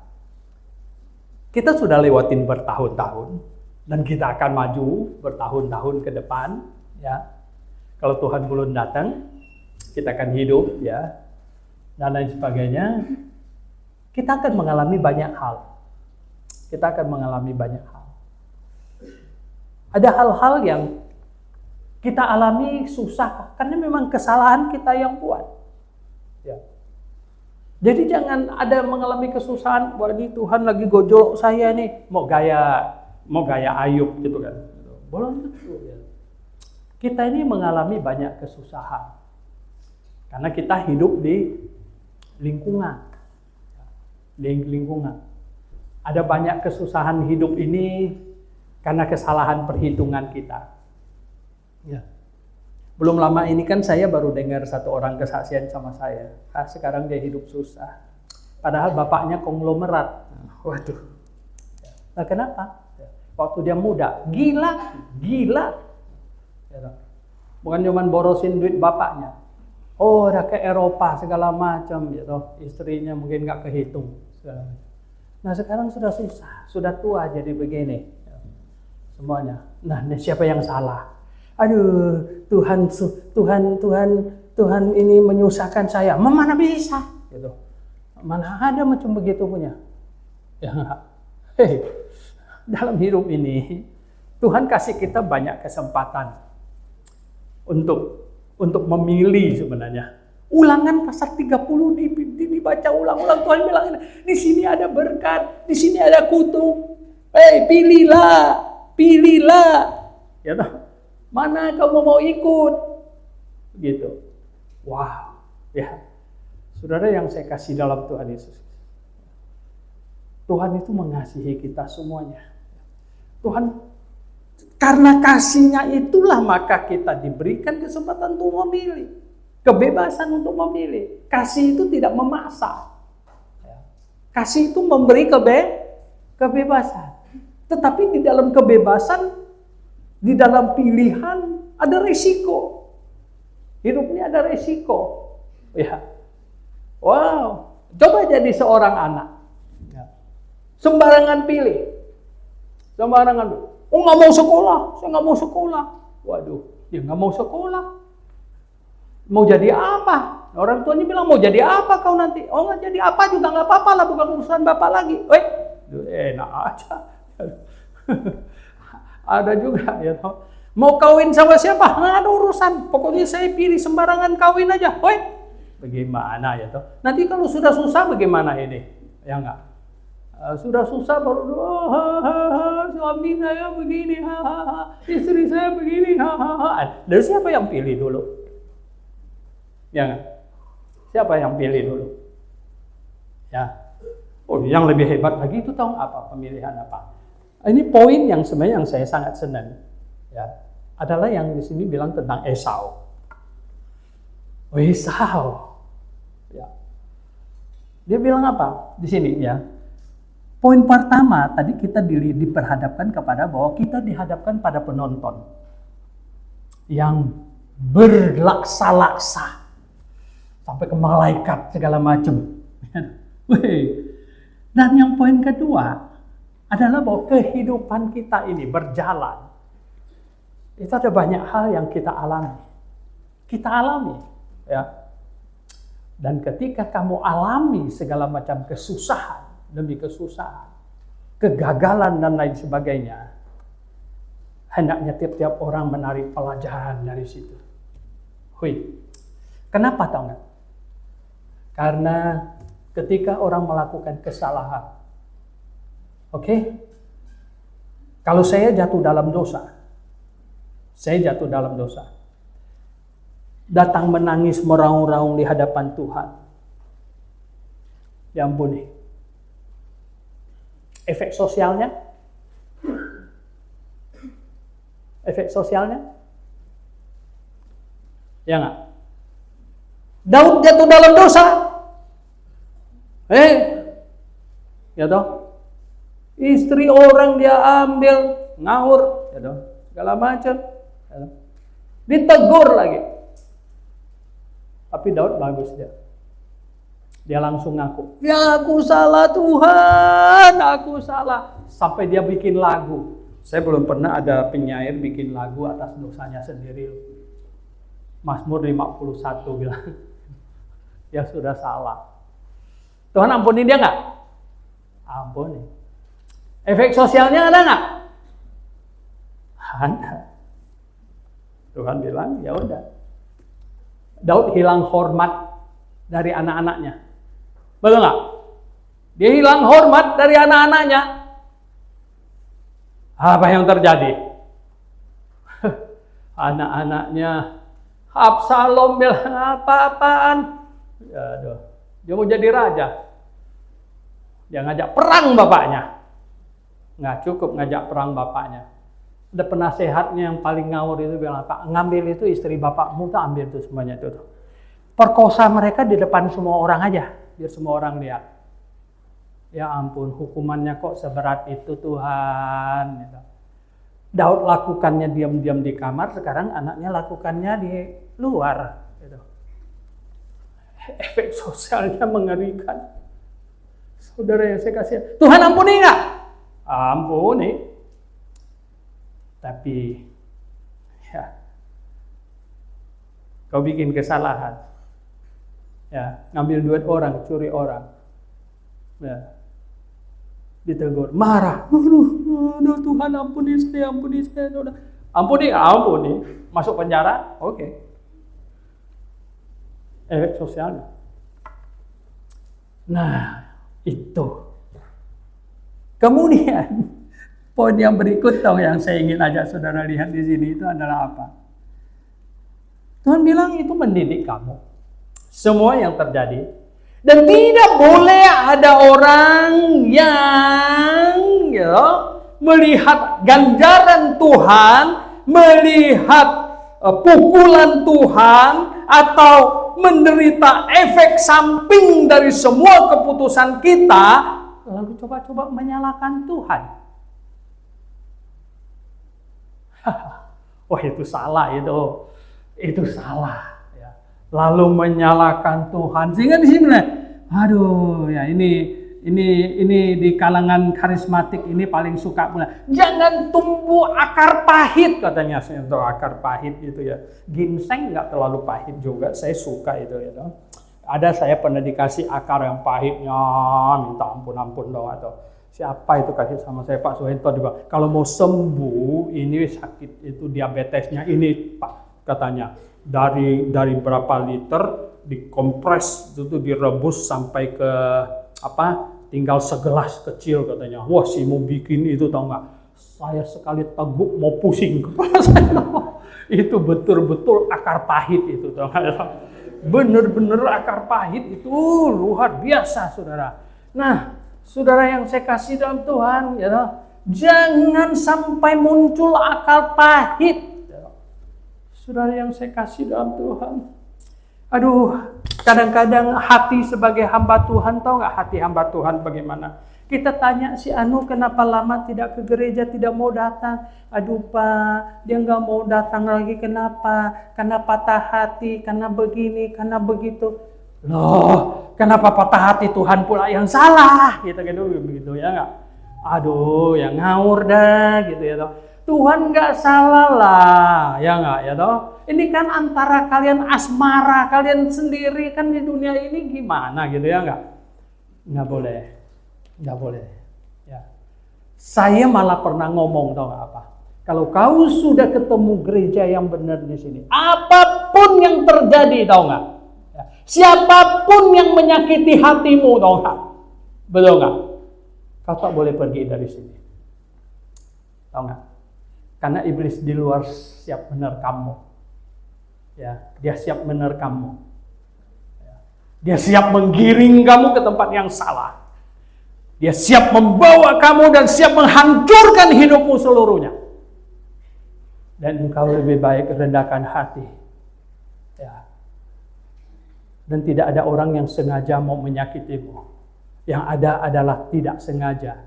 kita sudah lewatin bertahun-tahun dan kita akan maju bertahun-tahun ke depan, ya. Kalau Tuhan belum datang, kita akan hidup, ya, dan lain sebagainya. Kita akan mengalami banyak hal. Kita akan mengalami banyak hal. Ada hal-hal yang kita alami susah karena memang kesalahan kita yang buat. Ya. Jadi jangan ada mengalami kesusahan, wah ini Tuhan lagi gojok saya nih, mau gaya Ayub gitu kan. Belum tentu, ya. Kita ini mengalami banyak kesusahan karena kita hidup di lingkungan. Ada banyak kesusahan hidup ini karena kesalahan perhitungan kita. Ya. Belum lama ini kan saya baru dengar satu orang kesaksian sama saya. Sekarang dia hidup susah. Padahal bapaknya konglomerat. Waduh. Nah, kenapa? Waktu dia muda, gila. Bukan cuma borosin duit bapaknya. Oh, udah ke Eropa segala macam, gitu. Istrinya mungkin nggak kehitung. Nah, sekarang sudah susah, sudah tua jadi begini. Semuanya. Nah, siapa yang salah? Aduh, Tuhan ini menyusahkan saya. Mana bisa? Gitu. Mana ada macam begitu punya? Ya enggak. Dalam hidup ini, Tuhan kasih kita banyak kesempatan untuk memilih sebenarnya. Ulangan pasal 30 dibaca ulang-ulang. Tuhan bilang, di sini ada berkat, di sini ada kutuk. Pilihlah. Ya toh. Mana kamu mau ikut? gitu. Wow, ya. Saudara yang saya kasih dalam Tuhan Yesus. Tuhan itu mengasihi kita semuanya. Tuhan, karena kasihnya itulah maka kita diberikan kesempatan untuk memilih. Kebebasan untuk memilih. Kasih itu tidak memaksa. Kasih itu memberi kebebasan. Tetapi di dalam kebebasan, di dalam pilihan ada resiko. Hidupnya ada resiko. Ya. Wow, coba jadi seorang anak. Sembarangan pilih. Sembarangan. Oh, nggak mau sekolah. Saya nggak mau sekolah. Waduh, dia nggak mau sekolah. Mau jadi apa? Orang tuanya bilang, mau jadi apa kau nanti? Oh, nggak jadi apa juga nggak apa-apa lah, bukan urusan bapak lagi. Enak aja. Ada juga, ya toh. Mau kawin sama siapa? Nggak ada urusan. Pokoknya saya pilih sembarangan kawin aja. Bagaimana ya toh? Nanti kalau sudah susah bagaimana ini? Ya enggak? Sudah susah baru suami saya begini, istri saya begini, dari siapa yang pilih dulu? Ya enggak? Siapa yang pilih dulu? Ya. Oh, yang lebih hebat lagi itu tahu apa? Pemilihan apa? Ini poin yang sebenarnya yang saya sangat senang. Ya. Adalah yang di sini bilang tentang Esau. Esau. Ya. Dia bilang apa di sini ya? Poin pertama tadi kita diperhadapkan kepada bahwa kita dihadapkan pada penonton yang berlaksa-laksa sampai ke malaikat segala macam. Dan yang poin kedua adalah bahwa kehidupan kita ini berjalan. Itu ada banyak hal yang kita alami. Kita alami, ya. Dan ketika kamu alami segala macam kesusahan demi kesusahan, kegagalan dan lain sebagainya, hendaknya tiap-tiap orang menarik pelajaran dari situ. Kenapa tahu nggak? Karena ketika orang melakukan kesalahan, kalau saya jatuh dalam dosa, datang menangis meraung-raung di hadapan Tuhan. Ya ampun nih. Efek sosialnya? Ya enggak? Daud jatuh dalam dosa. Ya toh? Istri orang dia ambil, ngawur, ya toh? Segala macam. Ya toh? Ditegur lagi. Tapi Daud bagus dia. Dia langsung ngaku, ya aku salah Tuhan, aku salah. Sampai dia bikin lagu. Saya belum pernah ada penyair bikin lagu atas dosanya sendiri. Mazmur 51 bilang, ya sudah salah. Tuhan ampuni dia nggak? Ampuni. Efek sosialnya ada nggak? Ada. Tuhan bilang, ya udah. Daud hilang hormat dari anak-anaknya. Betul nggak? Dia hilang hormat dari anak-anaknya. Apa yang terjadi? Anak-anaknya, Absalom bilang apa-apaan? Aduh, dia mau jadi raja. Dia ngajak perang bapaknya. Nggak cukup ngajak perang bapaknya. Ada penasehatnya yang paling ngawur itu bilang, Pak, ngambil itu istri bapakmu, tak ambil itu semuanya itu. Perkosa mereka di depan semua orang aja, biar semua orang lihat. Ya ampun, hukumannya kok seberat itu Tuhan. Daud lakukannya diam-diam di kamar, sekarang anaknya lakukannya di luar. Efek sosialnya mengerikan. Saudara yang saya kasih, Tuhan ampuni nggak? Ampuni. Tapi, ya, kau bikin kesalahan, ya, ngambil duit orang, curi orang, ya, ditegur, marah, aduh Tuhan ampuni saya, ampuni, masuk penjara, oke. Efek sosialnya. Nah, itu. Kemudian, poin yang berikut yang saya ingin ajak saudara lihat di sini itu adalah apa? Tuhan bilang itu mendidik kamu. Semua yang terjadi. Dan tidak boleh ada orang yang melihat ganjaran Tuhan, melihat pukulan Tuhan, atau menderita efek samping dari semua keputusan kita, lalu coba-coba menyalahkan Tuhan. Wah, itu salah itu. Itu salah. Ya. Lalu menyalahkan Tuhan. Sehingga di sini, aduh ya ini di kalangan karismatik ini paling suka pula. Jangan tumbuh akar pahit katanya. Untuk akar pahit itu ya. Ginseng nggak terlalu pahit juga. Saya suka itu ya. Ada saya pernah dikasih akar yang pahitnya, minta ampun dong atau siapa itu kasih sama saya, Pak Suhento, dia bilang, kalau mau sembuh ini sakit itu diabetesnya ini Pak, katanya dari berapa liter dikompres itu direbus sampai ke tinggal segelas kecil katanya. Wah, si mau bikin itu tau nggak? Saya sekali teguk mau pusing kepala saya. Itu betul-betul akar pahit itu tau nggak? Bener-bener akar pahit itu luar biasa, saudara. Nah, saudara yang saya kasih dalam Tuhan, ya, jangan sampai muncul akal pahit. Saudara yang saya kasih dalam Tuhan. Aduh, kadang-kadang hati sebagai hamba Tuhan, tahu nggak hati hamba Tuhan bagaimana? Kita tanya si Anu kenapa lama tidak ke gereja, tidak mau datang. Aduh Pak, dia nggak mau datang lagi, kenapa? Karena patah hati, karena begini, karena begitu. Loh, kenapa patah hati Tuhan pula yang salah? Gitu begitu ya nggak? Aduh, yang ngawur dah gitu ya toh. Tuhan nggak salah lah, ya nggak ya toh? Ini kan antara kalian asmara, kalian sendiri kan di dunia ini gimana gitu ya nggak? Nggak boleh, nggak boleh. Ya. Saya malah pernah ngomong tau nggak apa? Kalau kau sudah ketemu gereja yang benar di sini, apapun yang terjadi tau nggak? Siapapun yang menyakiti hatimu, tahu nggak? Betul nggak? Kau tak boleh pergi dari sini. Tahu nggak? Karena iblis di luar siap benar kamu. Ya, dia siap benar kamu. Ya. Dia siap menggiring kamu ke tempat yang salah. Dia siap membawa kamu dan siap menghancurkan hidupmu seluruhnya. Dan engkau lebih baik rendahkan hati. Ya. Dan tidak ada orang yang sengaja mau menyakitimu. Yang ada adalah tidak sengaja.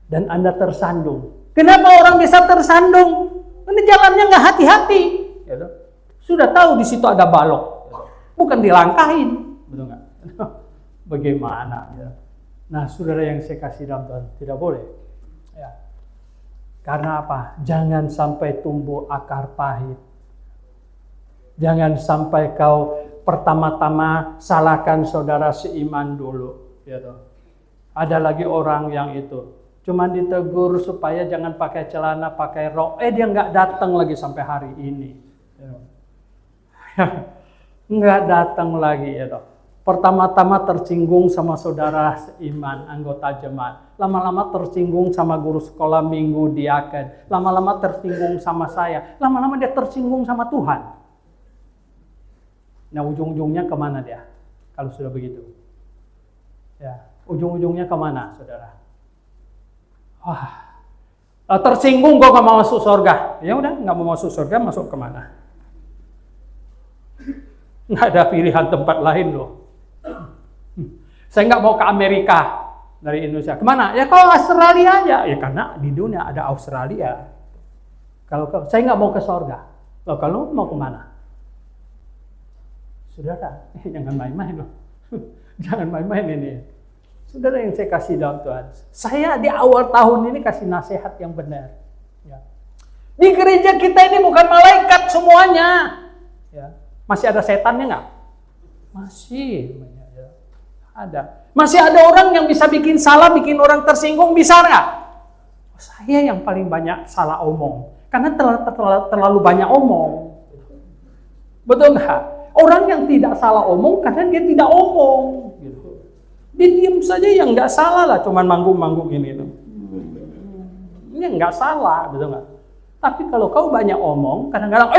Dan Anda tersandung. Kenapa orang bisa tersandung? Ini jalannya nggak hati-hati. Sudah tahu di situ ada balok. Bukan dilangkahin. Betul nggak? Bagaimana? Nah, saudara yang saya kasih dalam Tuhan, tidak boleh. Ya. Karena apa? Jangan sampai tumbuh akar pahit. Jangan sampai kau pertama-tama salahkan saudara seiman dulu. Gitu. Ada lagi orang yang itu cuman ditegur supaya jangan pakai celana, pakai rok. Dia nggak datang lagi sampai hari ini. Nggak datang lagi. Gitu. Pertama-tama tersinggung sama saudara seiman, anggota jemaat. Lama-lama tersinggung sama guru sekolah minggu diaken. Lama-lama tersinggung sama saya. Lama-lama dia tersinggung sama Tuhan. Nah, ujung-ujungnya kemana dia? Kalau sudah begitu. Ya, ujung-ujungnya kemana, saudara? Wah, tersinggung kok gak mau masuk surga. Ya udah, gak mau masuk surga, masuk kemana? Gak ada pilihan tempat lain loh. Saya gak mau ke Amerika dari Indonesia. Kemana? Ya kalau Australia aja. Ya karena di dunia ada Australia. Kalau saya gak mau ke surga. Loh, kalau mau kemana? Saudara, jangan main-main loh. Jangan main-main ini. Saudara yang saya kasih dalam Tuhan. Saya di awal tahun ini kasih nasihat yang benar. Ya. Di gereja kita ini bukan malaikat semuanya. Ya. Masih ada setannya nggak? Masih. Ya. Ada. Masih ada orang yang bisa bikin salah, bikin orang tersinggung, bisa nggak? Saya yang paling banyak salah omong. Karena terlalu banyak omong. Betul nggak? Orang yang tidak salah omong karena dia tidak omong. Gitu. Dia diam saja yang nggak salah lah, cuman manggung-manggung ini tuh. Ini nggak salah, betul nggak? Tapi kalau kau banyak omong, kadang-kadang,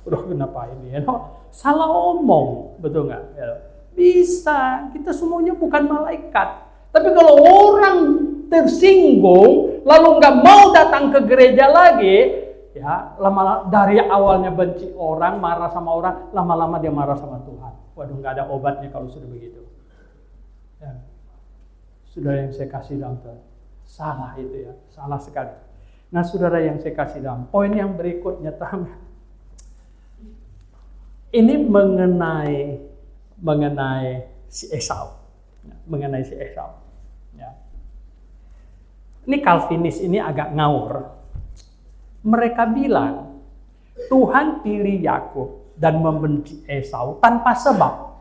Udah kenapa ini? Salah omong, betul nggak? Bisa, kita semuanya bukan malaikat. Tapi kalau orang tersinggung, lalu nggak mau datang ke gereja lagi, ya lama dari awalnya benci orang, marah sama orang, lama-lama dia marah sama Tuhan. Waduh, nggak ada obatnya kalau sudah begitu. Ya. Saudara yang saya kasih dalam Tuhan, salah itu ya, salah sekali. Nah, saudara yang saya kasih dalam poin yang berikutnya, ini mengenai si Esau, mengenai si Esau. Ya. Ini Calvinis ini agak ngawur. Mereka bilang Tuhan pilih Yakub dan membenci Esau tanpa sebab.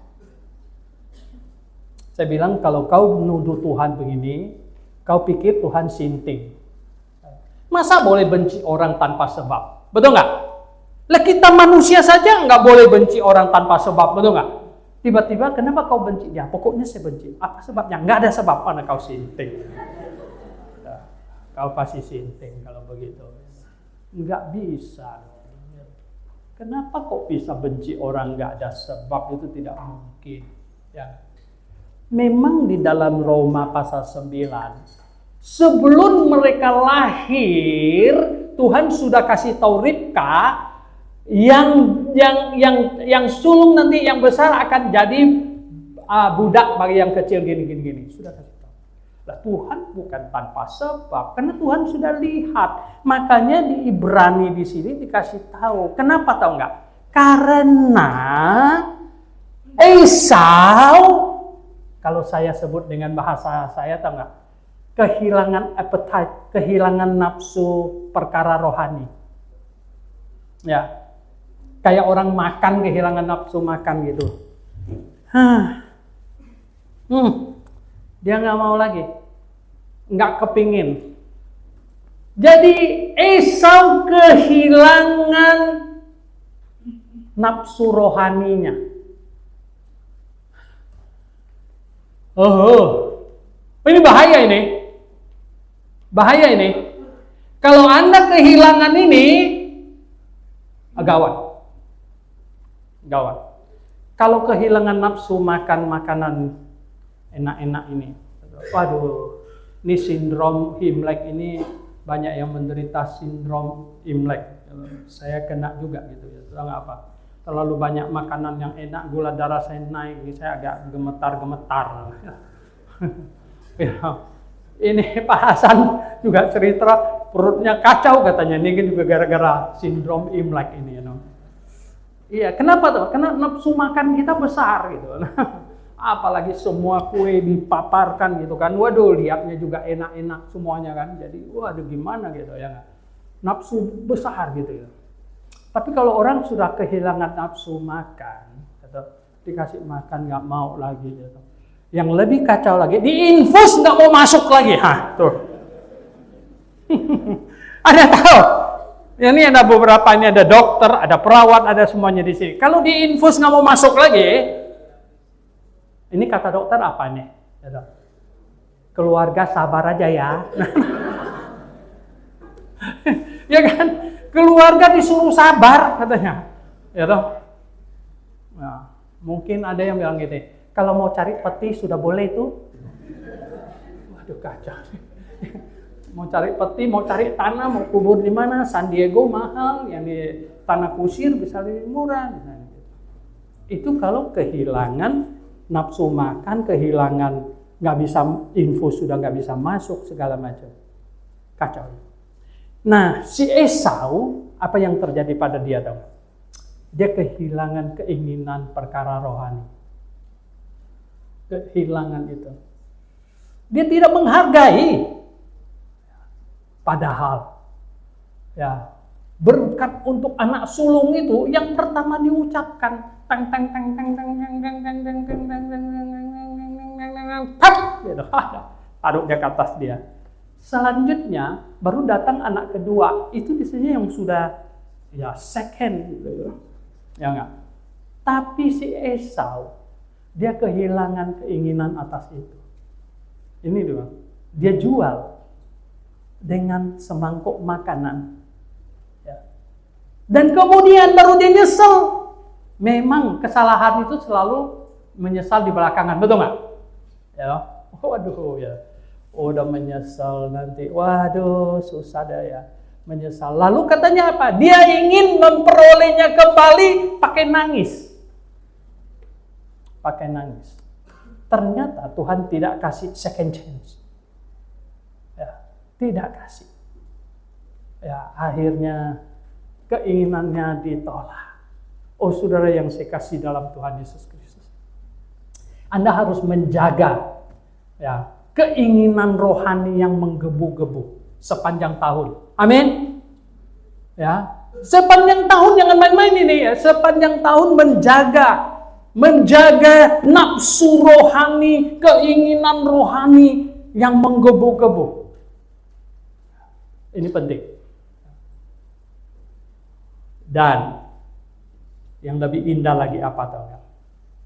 Saya bilang kalau kau menuduh Tuhan begini, kau pikir Tuhan sinting. Masa boleh benci orang tanpa sebab? Betul nggak? Lah kita manusia saja nggak boleh benci orang tanpa sebab, betul nggak? Tiba-tiba kenapa kau benci dia? Pokoknya saya benci. Apa sebabnya? Nggak ada sebab, mana kau sinting. Nah, kau pasti sinting kalau begitu. Nggak bisa. Kenapa kok bisa benci orang nggak ada sebab? Itu tidak mungkin. Ya. Memang di dalam Roma pasal 9, sebelum mereka lahir, Tuhan sudah kasih tahu Ribka yang sulung nanti yang besar akan jadi budak bagi yang kecil gini. Sudah kasih tahu. Nah, Tuhan bukan tanpa sebab, karena Tuhan sudah lihat. Makanya di Ibrani di sini dikasih tahu. Kenapa tahu nggak? Karena Esau, kalau saya sebut dengan bahasa saya, tahu nggak? Kehilangan appetite, kehilangan nafsu perkara rohani. Ya, kayak orang makan kehilangan nafsu makan gitu. Dia nggak mau lagi, nggak kepingin. Jadi Esau kehilangan nafsu rohaninya. Ini bahaya ini. Bahaya ini. Kalau Anda kehilangan ini, gawat. Kalau kehilangan nafsu makan makanan enak-enak ini, waduh, ini sindrom Imlek ini banyak yang menderita sindrom Imlek. Saya kena juga gitu ya. Tahu nggak apa? Terlalu banyak makanan yang enak, gula darah saya naik, saya agak gemetar-gemetar. Ya, ini Pak Hasan juga cerita perutnya kacau katanya, ini juga gara-gara sindrom Imlek ini. Iya, kenapa tuh? Karena nafsu makan kita besar gitu. Apalagi semua kue dipaparkan gitu kan, waduh lihatnya juga enak-enak semuanya kan, jadi waduh gimana gitu ya, nafsu besar gitu ya. Tapi kalau orang sudah kehilangan nafsu makan, atau dikasih makan nggak mau lagi, gitu. Yang lebih kacau lagi, diinfus nggak mau masuk lagi, tuh. Ada tahu? Ini ada beberapa, ini ada dokter, ada perawat, ada semuanya di sini. Kalau diinfus nggak mau masuk lagi, ini kata dokter apa nih? Keluarga sabar aja ya. Ya kan? Keluarga disuruh sabar katanya, ya toh. Nah, mungkin ada yang bilang gitu, kalau mau cari peti sudah boleh tuh. Waduh kacau. Mau cari peti, mau cari tanah, mau kubur di mana? San Diego mahal, yang di tanah kusir bisa lebih murah. Itu kalau kehilangan nafsu makan, kehilangan nggak bisa infus, sudah nggak bisa masuk segala macam, kacau. Nah, si Esau, apa yang terjadi pada dia tahu? Dia kehilangan keinginan perkara rohani. Kehilangan itu. Dia tidak menghargai. Padahal, ya, berkat untuk anak sulung itu yang pertama diucapkan, tang tang tang tang tang tang tang tang tang tang tang tang tang, taruh dia ke atas dia. Selanjutnya baru datang anak kedua, itu biasanya yang sudah ya second gitu ya enggak. Tapi si Esau dia kehilangan keinginan atas itu. Ini dia jual dengan semangkuk makanan. Ya. Dan kemudian baru dia nyesel. Memang kesalahan itu selalu menyesal di belakangan, betul nggak? Ya, waduh ya, udah menyesal nanti, waduh susah dah ya, menyesal. Lalu katanya apa? Dia ingin memperolehnya kembali pakai nangis. Pakai nangis. Ternyata Tuhan tidak kasih second chance. Ya, tidak kasih. Ya, akhirnya keinginannya ditolak. Oh saudara yang saya kasih dalam Tuhan Yesus Kristus, Anda harus menjaga ya keinginan rohani yang menggebu-gebu sepanjang tahun. Amin. Ya, sepanjang tahun jangan main-main ini ya. Sepanjang tahun menjaga nafsu rohani, keinginan rohani yang menggebu-gebu. Ini penting. Dan yang lebih indah lagi apa tahu?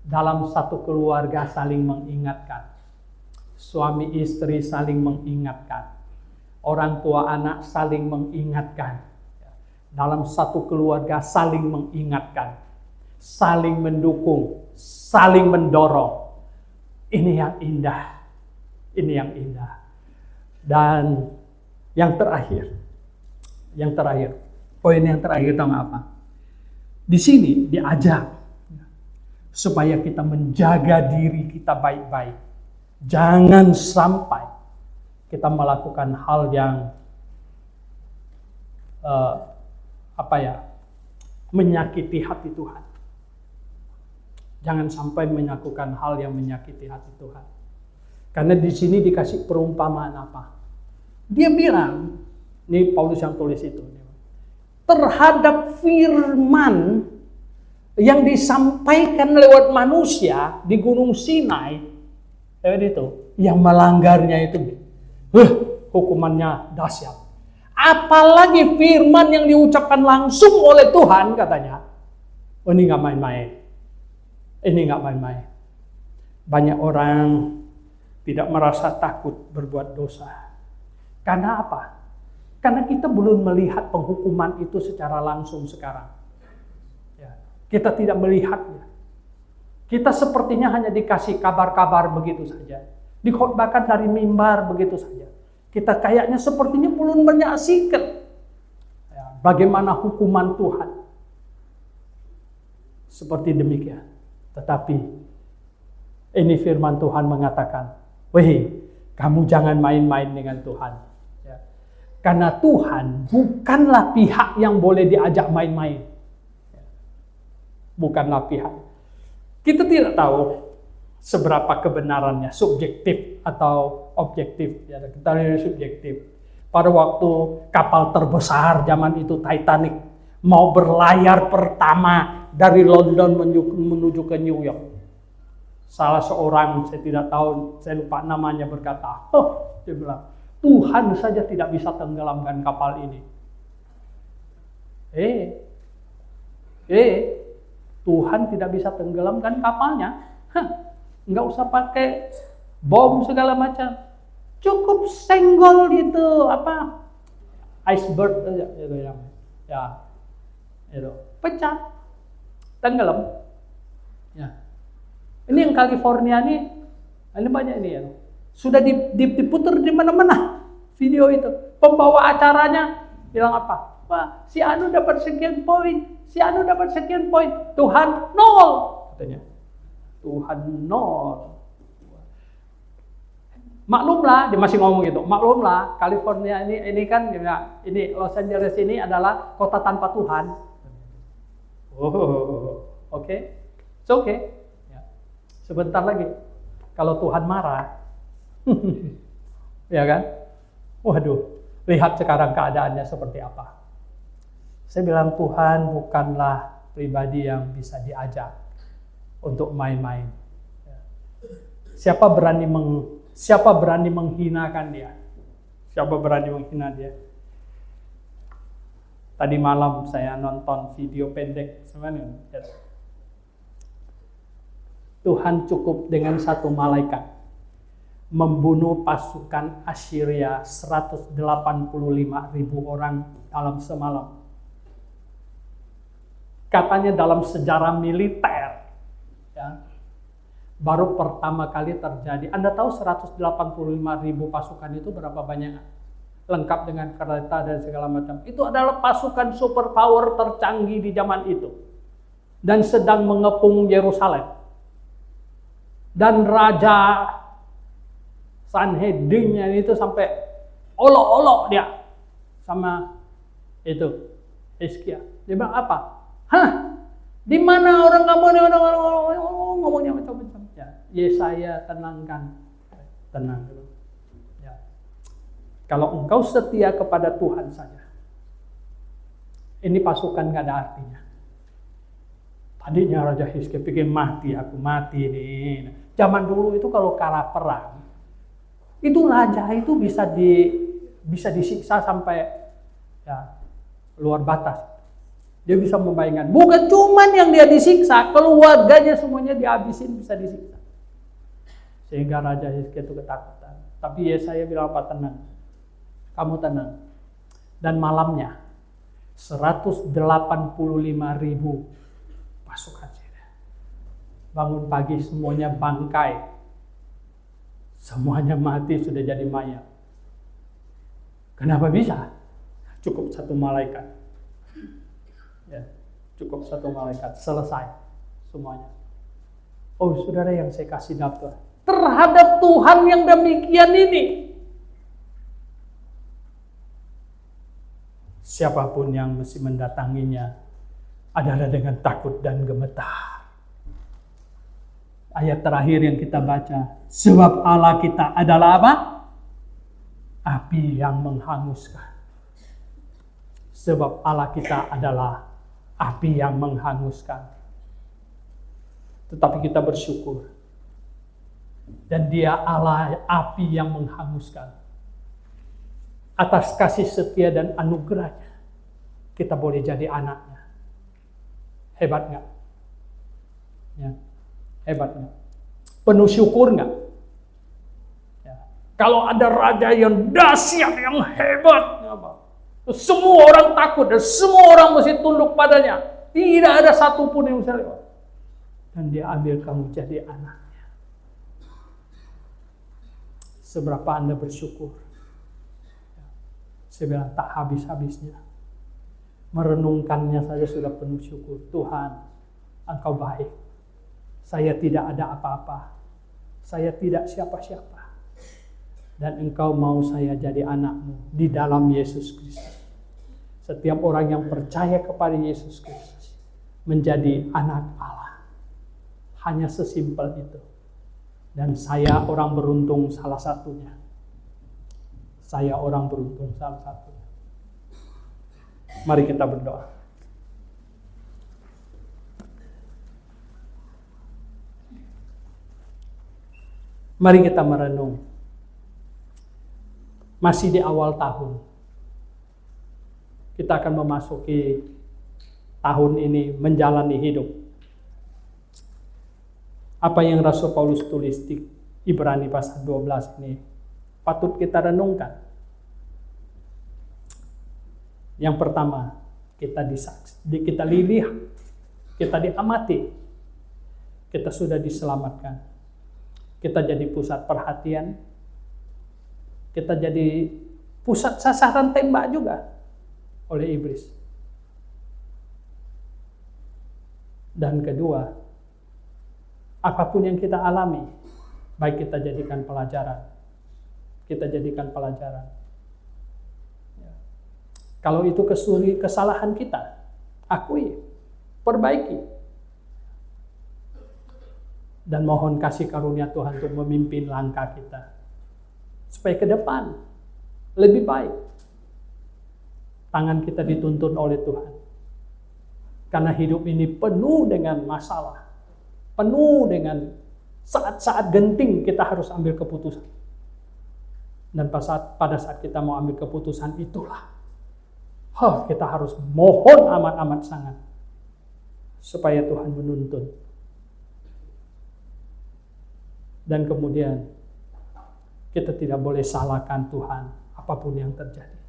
Dalam satu keluarga saling mengingatkan. Suami istri saling mengingatkan. Orang tua anak saling mengingatkan. Dalam satu keluarga saling mengingatkan. Saling mendukung, saling mendorong. Ini yang indah. Ini yang indah. Dan yang terakhir. Poin yang terakhir tahu apa? Di sini diajak supaya kita menjaga diri kita baik-baik. Jangan sampai kita melakukan hal yang menyakiti hati Tuhan. Jangan sampai melakukan hal yang menyakiti hati Tuhan. Karena di sini dikasih perumpamaan apa? Dia bilang, ini Paulus yang tulis itu, terhadap firman yang disampaikan lewat manusia di Gunung Sinai, itu yang melanggarnya itu, hukumannya dahsyat. Apalagi firman yang diucapkan langsung oleh Tuhan katanya, oh ini nggak main-main, Banyak orang tidak merasa takut berbuat dosa. Karena apa? Karena kita belum melihat penghukuman itu secara langsung sekarang. Ya, kita tidak melihatnya. Kita sepertinya hanya dikasih kabar-kabar begitu saja. Dikhotbahkan dari mimbar begitu saja. Kita kayaknya sepertinya belum menyaksikan ya, bagaimana hukuman Tuhan. Seperti demikian. Tetapi ini firman Tuhan mengatakan, weh, kamu jangan main-main dengan Tuhan. Karena Tuhan bukanlah pihak yang boleh diajak main-main. Bukanlah pihak. Kita tidak tahu seberapa kebenarannya, subjektif atau objektif. Ya, kita lihat subjektif. Pada waktu kapal terbesar zaman itu, Titanic, mau berlayar pertama dari London menuju ke New York. Salah seorang, saya tidak tahu, saya lupa namanya, berkata, dia bilang, Tuhan saja tidak bisa tenggelamkan kapal ini. Tuhan tidak bisa tenggelamkan kapalnya. Nggak usah pakai bom segala macam. Cukup senggol itu iceberg aja itu itu pecah, tenggelam. Ya. Ini yang California ini banyak ini ya. Sudah diputar di mana-mana video itu. Pembawa acaranya bilang apa? Wah, si Anu dapat sekian poin, si Anu dapat sekian poin. Tuhan 0 katanya. Tuhan 0. Maklumlah, dia masih ngomong gitu. Maklumlah, California ini kan ini Los Angeles ini adalah kota tanpa Tuhan. Oke. It's okay. Ya. Sebentar lagi kalau Tuhan marah, ya kan? Waduh, lihat sekarang keadaannya seperti apa. Saya bilang Tuhan bukanlah pribadi yang bisa diajak untuk main-main. Siapa berani menghinakan dia? Siapa berani menghina dia? Tadi malam saya nonton video pendek sebenarnya. Tuhan cukup dengan satu malaikat membunuh pasukan Assyria 185.000 orang dalam semalam. Katanya dalam sejarah militer, ya, baru pertama kali terjadi. Anda tahu 185.000 pasukan itu berapa banyak? Lengkap dengan kereta dan segala macam. Itu adalah pasukan superpower tercanggih di zaman itu. Dan sedang mengepung Yerusalem. Dan Raja Sanhedrinnya itu sampai olok-olok dia sama itu Hizkia. Dia bilang apa? Hah? Di mana orang kamu ini ngomongnya macam-macam. Ya, Yesaya tenangkan. Tenang. Ya. Kalau engkau setia kepada Tuhan saja. Ini pasukan gak ada artinya. Tadinya Raja Hizkia pikir mati, aku mati nih. Zaman dulu itu kalau kalah perang, itu raja itu bisa disiksa sampai ya, luar batas. Dia bisa membayangkan, bukan cuman yang dia disiksa, keluarganya semuanya dihabisin, bisa disiksa. Sehingga Raja Hizkia itu ketakutan. Tapi Yesaya bilang apa? Tenang. Kamu tenang. Dan malamnya 185.000 pasukan Syria. Bangun pagi semuanya bangkai. Semuanya mati, sudah jadi mayat. Kenapa bisa? Cukup satu malaikat. Ya, cukup satu malaikat, selesai semuanya. Oh, saudara yang saya kasih daftar, terhadap Tuhan yang demikian ini, siapapun yang mesti mendatanginya adalah dengan takut dan gemetar. Ayat terakhir yang kita baca, sebab Allah kita adalah apa? Api yang menghanguskan. Sebab Allah kita adalah api yang menghanguskan. Tetapi kita bersyukur. Dan dia Allah api yang menghanguskan. Atas kasih setia dan anugerahnya, kita boleh jadi anaknya. Hebat nggak? Ya, hebat nggak? Penuh syukur nggak? Ya. Kalau ada raja yang dahsyat, yang hebat, apa? Semua orang takut dan semua orang mesti tunduk padanya. Tidak ada satupun yang bisa lewat. Dan dia ambil kamu jadi anaknya. Seberapa Anda bersyukur? Saya bilang tak habis-habisnya. Merenungkannya saja sudah penuh syukur. Tuhan, Engkau baik. Saya tidak ada apa-apa. Saya tidak siapa-siapa. Dan Engkau mau saya jadi anakmu di dalam Yesus Kristus. Setiap orang yang percaya kepada Yesus Kristus menjadi anak Allah. Hanya sesimpel itu. Dan saya orang beruntung salah satunya. Saya orang beruntung salah satunya. Mari kita berdoa. Mari kita merenung. Masih di awal tahun. Kita akan memasuki tahun ini menjalani hidup. Apa yang Rasul Paulus tulis di Ibrani pasal 12 ini patut kita renungkan. Yang pertama, kita lilih, kita diamati, kita sudah diselamatkan. Kita jadi pusat perhatian, kita jadi pusat sasaran tembak juga oleh iblis. Dan kedua, apapun yang kita alami, baik kita jadikan pelajaran. Kita jadikan pelajaran. Ya. Kalau itu kesalahan kita, akui, perbaiki. Dan mohon kasih karunia Tuhan untuk memimpin langkah kita. Supaya ke depan lebih baik. Tangan kita dituntun oleh Tuhan. Karena hidup ini penuh dengan masalah. Penuh dengan saat-saat genting kita harus ambil keputusan. Dan pada saat kita mau ambil keputusan itulah. Kita harus mohon amat-amat sangat. Supaya Tuhan menuntun. Dan kemudian kita tidak boleh salahkan Tuhan apapun yang terjadi.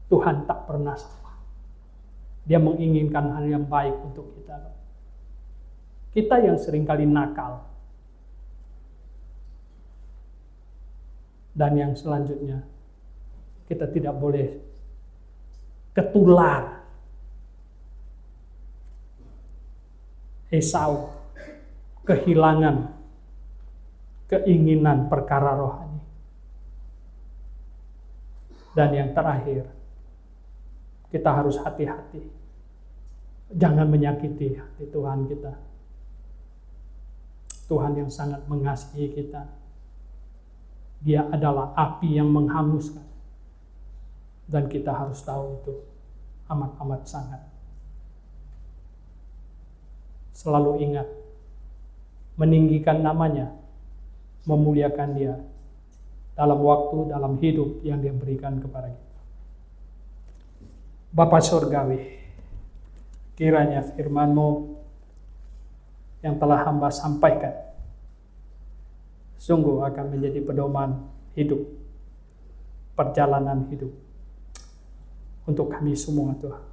Tuhan tak pernah salah. Dia menginginkan hal yang baik untuk kita. Kita yang seringkali nakal. Dan yang selanjutnya, kita tidak boleh ketular Esau, kehilangan keinginan perkara rohani. Dan yang terakhir, kita harus hati-hati. Jangan menyakiti hati Tuhan kita. Tuhan yang sangat mengasihi kita. Dia adalah api yang menghanguskan. Dan kita harus tahu itu amat-amat sangat. Selalu ingat, meninggikan namanya, memuliakan dia dalam waktu, dalam hidup yang dia berikan kepada kita. Bapa Surgawi, kiranya firman-Mu yang telah hamba sampaikan sungguh akan menjadi pedoman hidup, perjalanan hidup untuk kami semua Tuhan.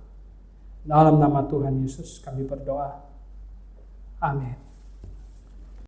Dalam nama Tuhan Yesus kami berdoa. Amin.